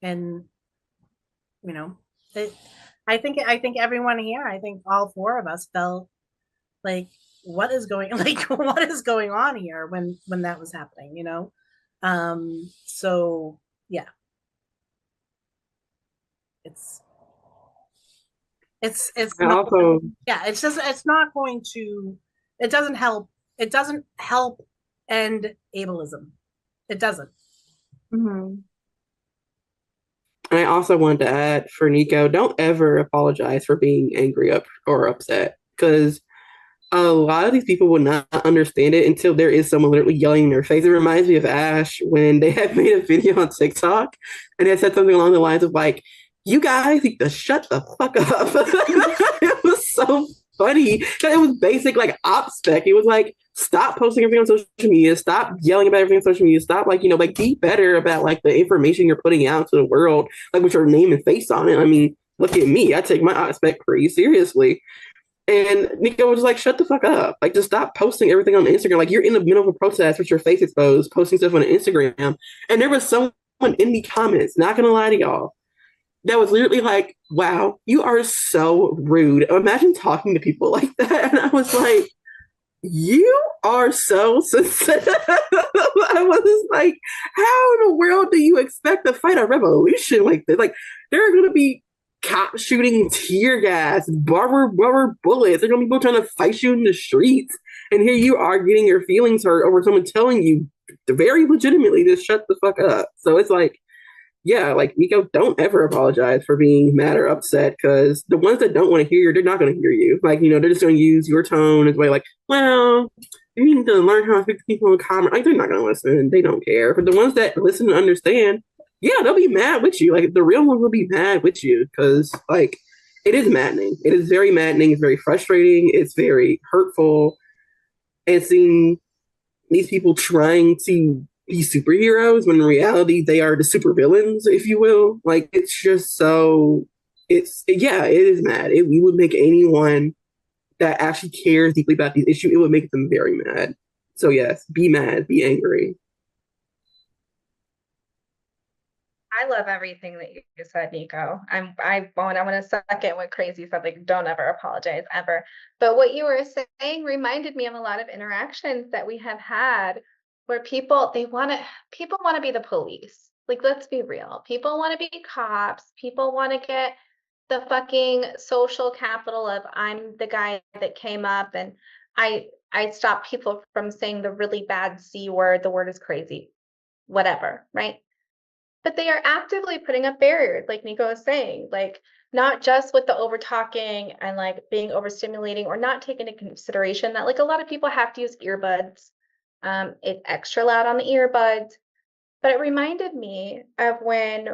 And I think everyone here, I think all four of us felt like, what is going on here when that was happening, so yeah, it's not, also, yeah, it's just, it doesn't help end ableism. It doesn't. Mm-hmm. And I also wanted to add for Nico, don't ever apologize for being angry or upset, because a lot of these people will not understand it until there is someone literally yelling in their face. It reminds me of Ash when they had made a video on TikTok and they said something along the lines of like, "You guys need to shut the fuck up." It was so funny. It was basic like op spec. It was like, stop posting everything on social media, stop yelling about everything on social media, stop like, like be better about like the information you're putting out to the world, like with your name and face on it. I mean, look at me. I take my op spec pretty seriously. And Nico was like, shut the fuck up. Like, just stop posting everything on Instagram. Like, you're in the middle of a protest with your face exposed, posting stuff on Instagram. And there was someone in the comments, not gonna lie to y'all, that was literally like, wow, you are so rude. Imagine talking to people like that. And I was like, you are so sensitive. I was like, how in the world do you expect to fight a revolution like this? Like, there are gonna be cops shooting tear gas, rubber bullets. There are gonna be people trying to fight you in the streets. And here you are getting your feelings hurt over someone telling you very legitimately to shut the fuck up. So it's like, yeah, like Nico, don't ever apologize for being mad or upset, because the ones that don't want to hear you, they're not going to hear you. Like, they're just going to use your tone as way, like, well, you need to learn how to speak to people in common. Like, they're not going to listen. They don't care. But the ones that listen and understand, yeah, they'll be mad with you. Like, the real ones will be mad with you because, like, it is maddening. It is very maddening. It's very frustrating. It's very hurtful. And seeing these people trying to be superheroes when in reality they are the supervillains, if you will. Like, it's just so, it is mad. We would make anyone that actually cares deeply about these issues, it would make them very mad. So yes, be mad, be angry. I love everything that you said, Nico. I want to second what Crazy said, like, don't ever apologize ever. But what you were saying reminded me of a lot of interactions that we have had where people want to be the police. Like, let's be real. People want to be cops. People want to get the fucking social capital of, I'm the guy that came up and I stop people from saying the really bad C word. The word is crazy, whatever, right? But they are actively putting up barriers, like Nico was saying, like, not just with the over talking and like being overstimulating, or not taking into consideration that like a lot of people have to use earbuds. It's extra loud on the earbuds. But it reminded me of when,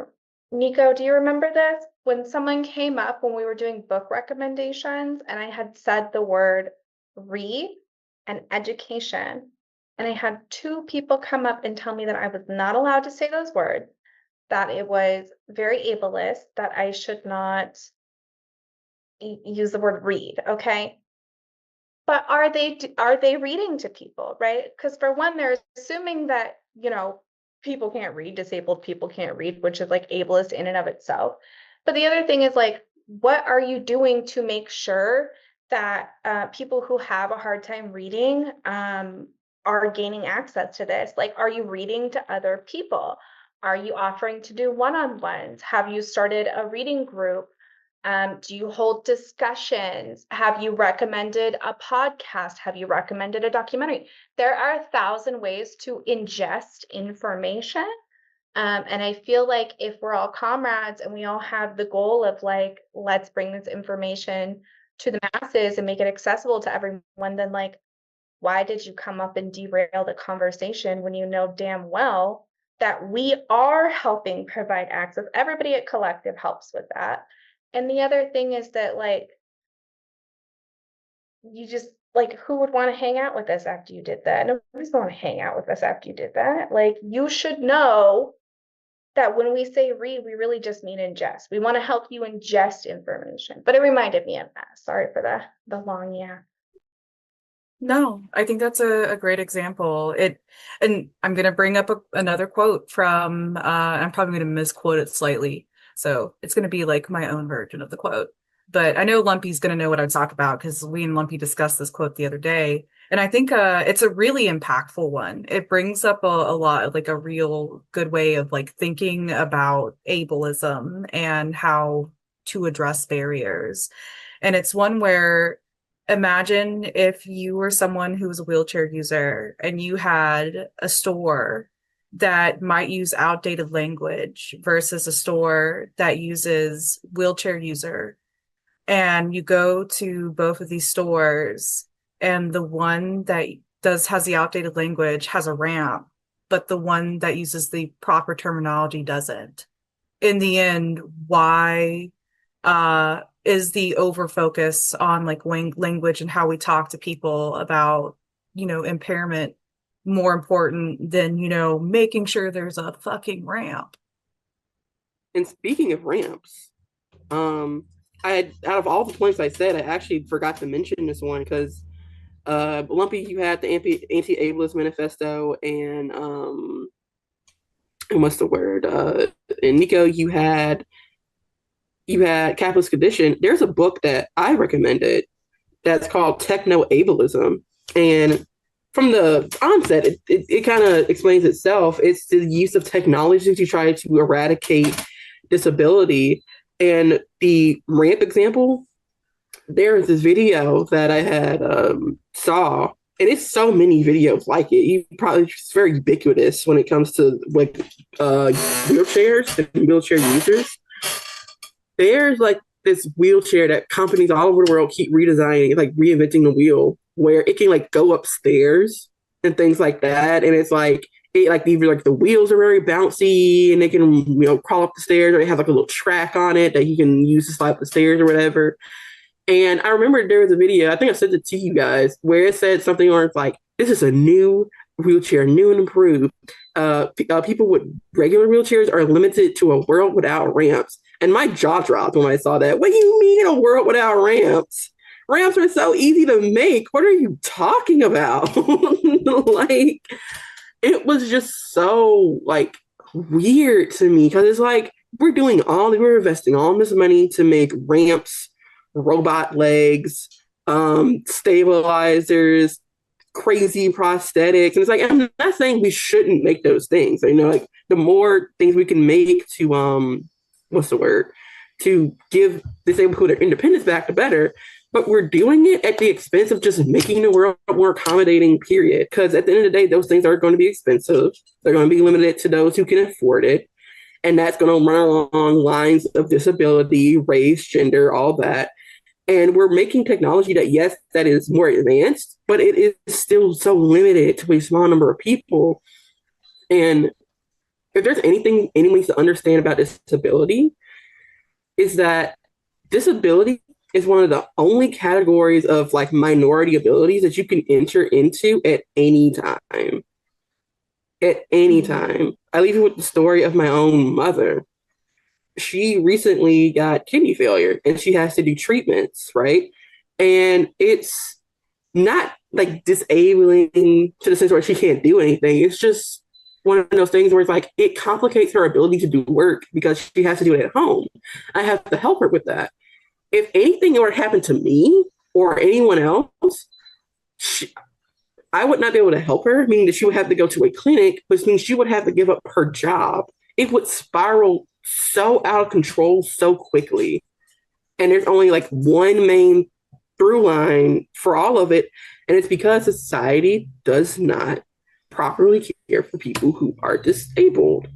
Nico, do you remember this? When someone came up when we were doing book recommendations and I had said the word read and education. And I had two people come up and tell me that I was not allowed to say those words, that it was very ableist, that I should not use the word read, okay? But are they reading to people, right? Because for one, they're assuming that, people can't read, disabled people can't read, which is like ableist in and of itself. But the other thing is like, what are you doing to make sure that people who have a hard time reading are gaining access to this? Like, are you reading to other people? Are you offering to do one-on-ones? Have you started a reading group? Do you hold discussions? Have you recommended a podcast? Have you recommended a documentary? There are 1,000 ways to ingest information. And I feel like if we're all comrades and we all have the goal of like, let's bring this information to the masses and make it accessible to everyone, then like, why did you come up and derail the conversation when you know damn well that we are helping provide access? Everybody at Collective helps with that. And the other thing is that, like, you just, like, who would want to hang out with us after you did that? Nobody's going to hang out with us after you did that. Like, you should know that when we say read, we really just mean ingest. We want to help you ingest information. But it reminded me of that. Sorry for the long yeah. No, I think that's a great example. And I'm going to bring up another quote from, I'm probably going to misquote it slightly. So it's going to be like my own version of the quote. But I know Lumpy's going to know what I'm talking about because we and Lumpy discussed this quote the other day. And I think it's a really impactful one. It brings up a lot of like a real good way of like thinking about ableism and how to address barriers. And it's one where, imagine if you were someone who was a wheelchair user and you had a store that might use outdated language versus a store that uses wheelchair user. And you go to both of these stores and the one that has the outdated language has a ramp, but the one that uses the proper terminology doesn't. In the end, why is the over focus on like language and how we talk to people about, impairment more important than, making sure there's a fucking ramp? And speaking of ramps, out of all the points I said, I actually forgot to mention this one because Lumpy, you had the anti-ableist manifesto, and what's the word? And Nico, you had capitalist condition. There's a book that I recommended that's called Technoableism, and from the onset, it kind of explains itself. It's the use of technology to try to eradicate disability. And the ramp example, there's this video that I had saw, and it's so many videos like it. It's very ubiquitous when it comes to like wheelchairs and wheelchair users. There's like this wheelchair that companies all over the world keep redesigning, like reinventing the wheel, where it can like go upstairs and things like that. And it's like either like the wheels are very bouncy and they can crawl up the stairs, or they have like a little track on it that you can use to slide up the stairs or whatever. And I remember there was a video, I think I sent it to you guys, where it said something where it's like, this is a new wheelchair, new and improved. People with regular wheelchairs are limited to a world without ramps. And my jaw dropped when I saw that. What do you mean a world without ramps? Ramps are so easy to make. What are you talking about? Like, it was just so like weird to me because it's like we're investing all this money to make ramps, robot legs, stabilizers, crazy prosthetics. And it's like, I'm not saying we shouldn't make those things. Like the more things we can make to to give disabled people their independence back, the better. But we're doing it at the expense of just making the world more accommodating, period. Because at the end of the day, those things are going to be expensive. They're going to be limited to those who can afford it. And that's going to run along lines of disability, race, gender, all that. And we're making technology that, yes, that is more advanced, but it is still so limited to a small number of people. And if there's anything anyone needs to understand about disability, is that disability is one of the only categories of like minority abilities that you can enter into at any time. At any time. I leave you with the story of my own mother. She recently got kidney failure and she has to do treatments, right? And it's not like disabling to the sense where she can't do anything. It's just one of those things where it's like it complicates her ability to do work because she has to do it at home. I have to help her with that. If anything were to happen to me or anyone else, I would not be able to help her, meaning that she would have to go to a clinic, which means she would have to give up her job. It would spiral so out of control so quickly. And there's only like one main through line for all of it. And it's because society does not properly care for people who are disabled.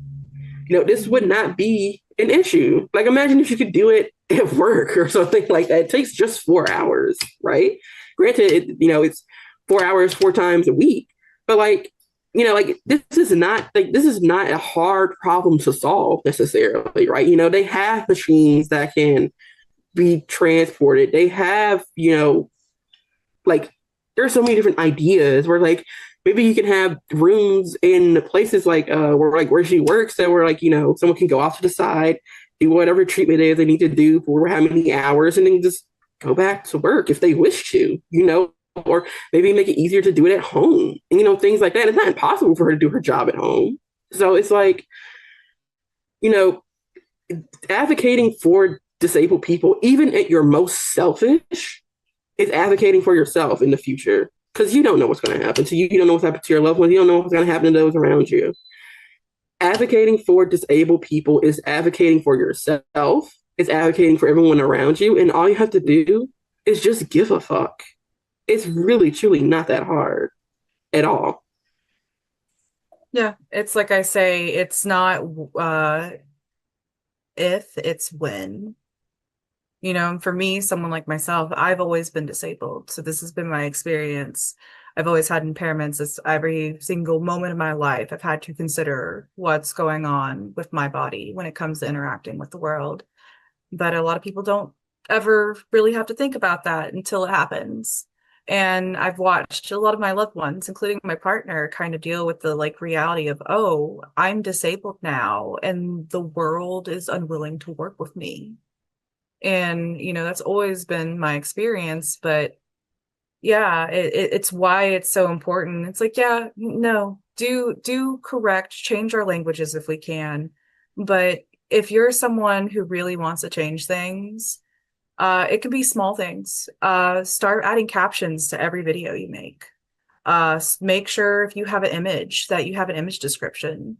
This would not be an issue. Like, imagine if you could do it at work or something like that. It takes just 4 hours, right? Granted, it's 4 hours 4 times a week, but like this is not a hard problem to solve necessarily, right? They have machines that can be transported. They have, like there's so many different ideas where like maybe you can have rooms in places like where she works that where like someone can go off to the side, do whatever treatment it is they need to do for how many hours, and then just go back to work if they wish to, or maybe make it easier to do it at home, things like that. It's not impossible for her to do her job at home. So it's like, advocating for disabled people, even at your most selfish, is advocating for yourself in the future, because you don't know what's going to happen to you. You don't know what's happened to your loved ones. You don't know what's going to happen to those around you. Advocating for disabled people is advocating for yourself. It's advocating for everyone around you. And all you have to do is just give a fuck. It's really, truly not that hard at all. Yeah, it's like I say, it's not if, it's when. You know, and for me, someone like myself, I've always been disabled. So this has been my experience. I've always had impairments. It's every single moment of my life. I've had to consider what's going on with my body when it comes to interacting with the world. But a lot of people don't ever really have to think about that until it happens. And I've watched a lot of my loved ones, including my partner, kind of deal with the like reality of, oh, I'm disabled now, and the world is unwilling to work with me. And, you know, that's always been my experience. But yeah, it's why it's so important. It's like, yeah, no, do correct, change our languages if we can. But if you're someone who really wants to change things, it could be small things. Start adding captions to every video you make. Make sure if you have an image that you have an image description.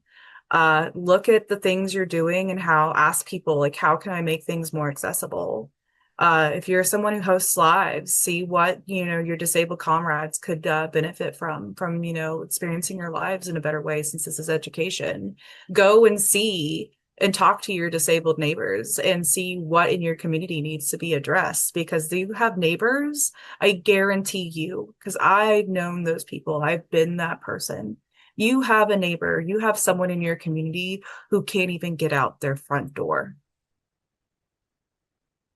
Look at the things you're doing and ask people, like, how can I make things more accessible? If you're someone who hosts lives, see what, you know, your disabled comrades could benefit from, you know, experiencing your lives in a better way, since this is education. Go and see and talk to your disabled neighbors and see what in your community needs to be addressed, because you have neighbors, I guarantee you, because I've known those people, I've been that person. You have a neighbor, you have someone in your community who can't even get out their front door,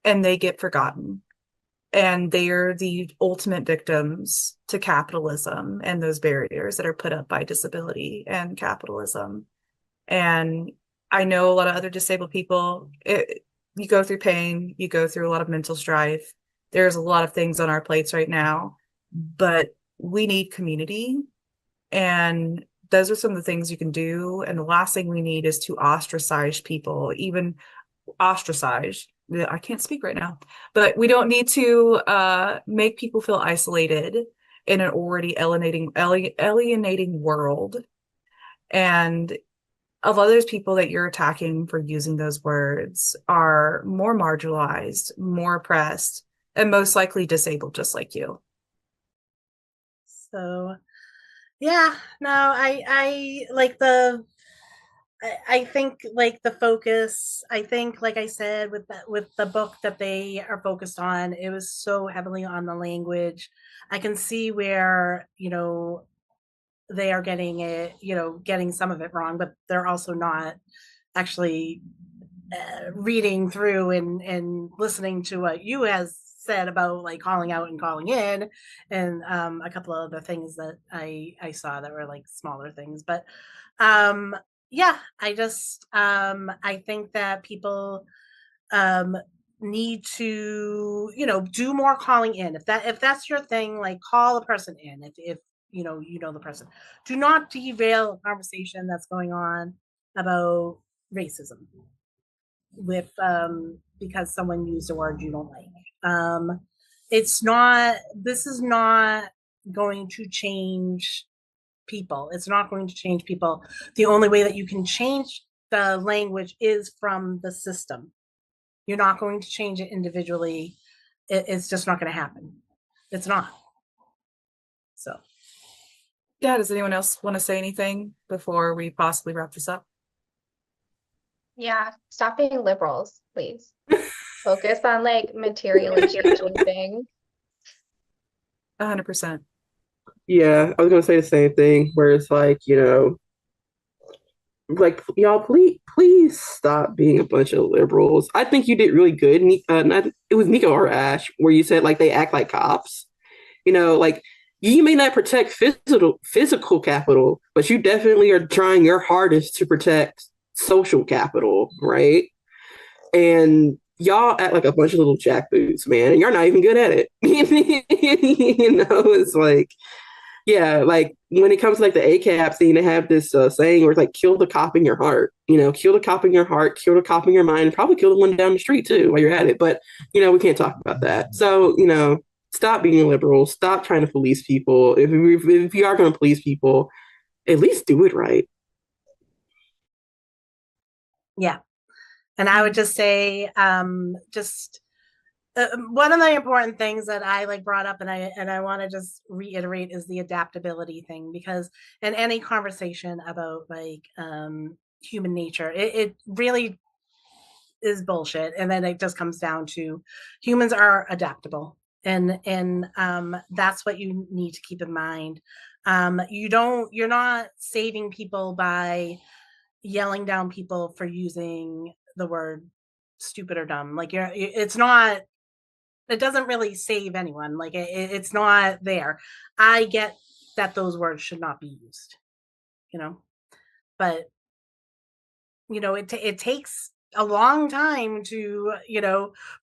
and they get forgotten. And they are the ultimate victims to capitalism and those barriers that are put up by disability and capitalism. And I know a lot of other disabled people, you go through pain, you go through a lot of mental strife. There's a lot of things on our plates right now, but we need community. And those are some of the things you can do. And the last thing we need is to ostracize people, even ostracize. I can't speak right now, but we don't need to make people feel isolated in an already alienating world. And of others, people that you're attacking for using those words are more marginalized, more oppressed, and most likely disabled, just like you. So yeah, no, I like I think like the focus, I think like I said with the book that they are focused on, it was so heavily on the language. I can see where, you know, they are getting it, you know, getting some of it wrong, but they're also not actually reading through and listening to what you has said about like calling out and calling in, and a couple of other things that I saw that were like smaller things. But yeah, I just I think that people um need to, you know, do more calling in. If that's your thing, like call a person in. If you know the person, do not derail a conversation that's going on about racism with because someone used a word you don't like. It's not, this is not going to change people. It's not going to change people. The only way that you can change the language is from the system. You're not going to change it individually. It's just not going to happen. It's not. So Yeah, does anyone else want to say anything before we possibly wrap this up? Yeah, stop being liberals, please. Focus on like material achieving things. 100%. Yeah, I was gonna say the same thing. Where it's like, you know, like y'all, please stop being a bunch of liberals. I think you did really good. It was Nico or Ash where you said like they act like cops. You know, like you may not protect physical capital, but you definitely are trying your hardest to protect social capital, right? And y'all act like a bunch of little jackboots, man, and you're not even good at it. You know, it's like, yeah, like when it comes to like the ACAB thing, they have this saying where it's like, kill the cop in your heart, you know, kill the cop in your heart, kill the cop in your mind, and probably kill the one down the street too while you're at it. But, you know, we can't talk about that. So, you know, stop being a liberal, stop trying to police people. If you are going to police people, at least do it right. yeah, and I would just say just one of the important things that I like brought up, and I want to just reiterate, is the adaptability thing, because in any conversation about like human nature, it really is bullshit. And then it just comes down to humans are adaptable. And that's what you need to keep in mind. You're not saving people by yelling down people for using the word stupid or dumb. Like it's not, it doesn't really save anyone. Like it's not there. I get that those words should not be used, but it takes a long time to,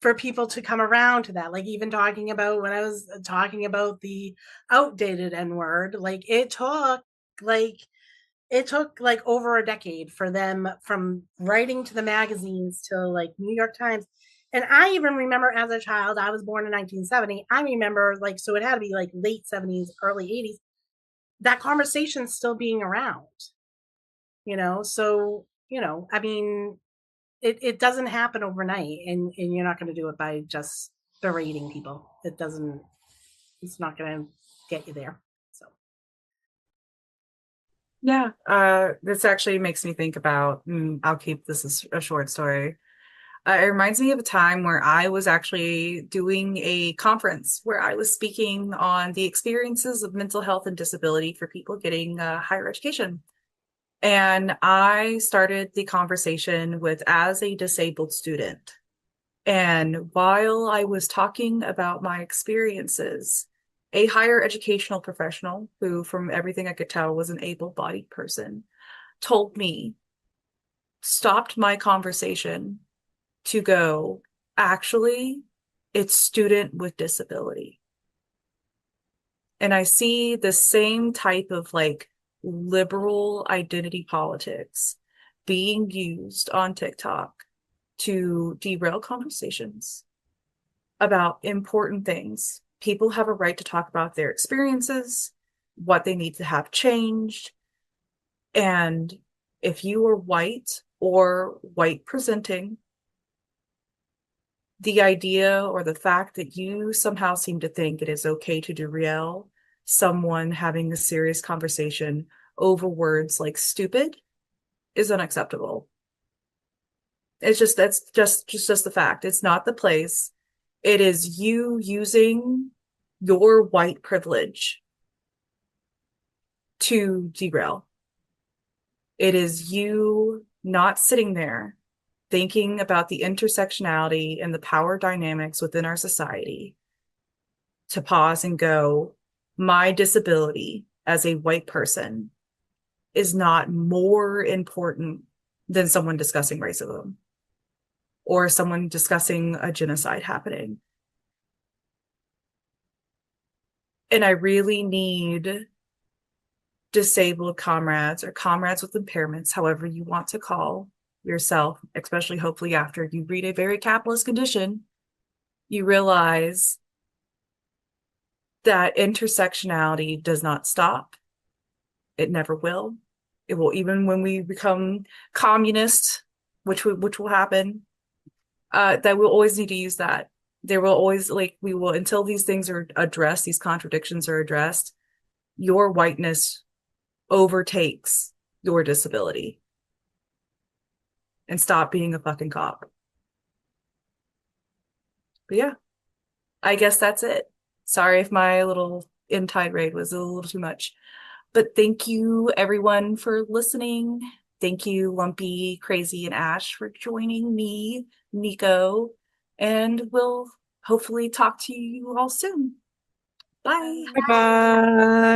for people to come around to that. Like even talking about when I was talking about the outdated N word, like it took like over a decade for them from writing to the magazines to like New York Times. And I even remember as a child, I was born in 1970. I remember so it had to be like late 70s, early 80s, that conversation still being around, So, I mean, it doesn't happen overnight, and you're not going to do it by just berating people. It's not going to get you there. So. Yeah, this actually makes me think about, I'll keep this as a short story. It reminds me of a time where I was actually doing a conference where I was speaking on the experiences of mental health and disability for people getting higher education. And I started the conversation with as a disabled student. And while I was talking about my experiences, a higher educational professional who, from everything I could tell, was an able-bodied person, stopped my conversation to go, actually, it's student with disability. And I see the same type of liberal identity politics being used on TikTok to derail conversations about important things. People have a right to talk about their experiences, what they need to have changed. And if you are white or white presenting, the idea or the fact that you somehow seem to think it is okay to derail someone having a serious conversation over words like stupid is unacceptable. That's just the fact. It's not the place. It is you using your white privilege to derail. It is you not sitting there thinking about the intersectionality and the power dynamics within our society to pause and go, my disability as a white person is not more important than someone discussing racism or someone discussing a genocide happening. And I really need disabled comrades or comrades with impairments, however you want to call yourself, especially hopefully after you read a very capitalist condition, you realize that intersectionality does not stop. It never will. It will, even when we become communist, which will happen, that we'll always need to use that. There will always, we will, until these things are addressed, these contradictions are addressed, your whiteness overtakes your disability. And stop being a fucking cop. But yeah, I guess that's it. Sorry if my little tirade was a little too much. But thank you everyone for listening. Thank you, Lumpy, Crazy, and Ash for joining me, Nico. And we'll hopefully talk to you all soon. Bye. Bye-bye.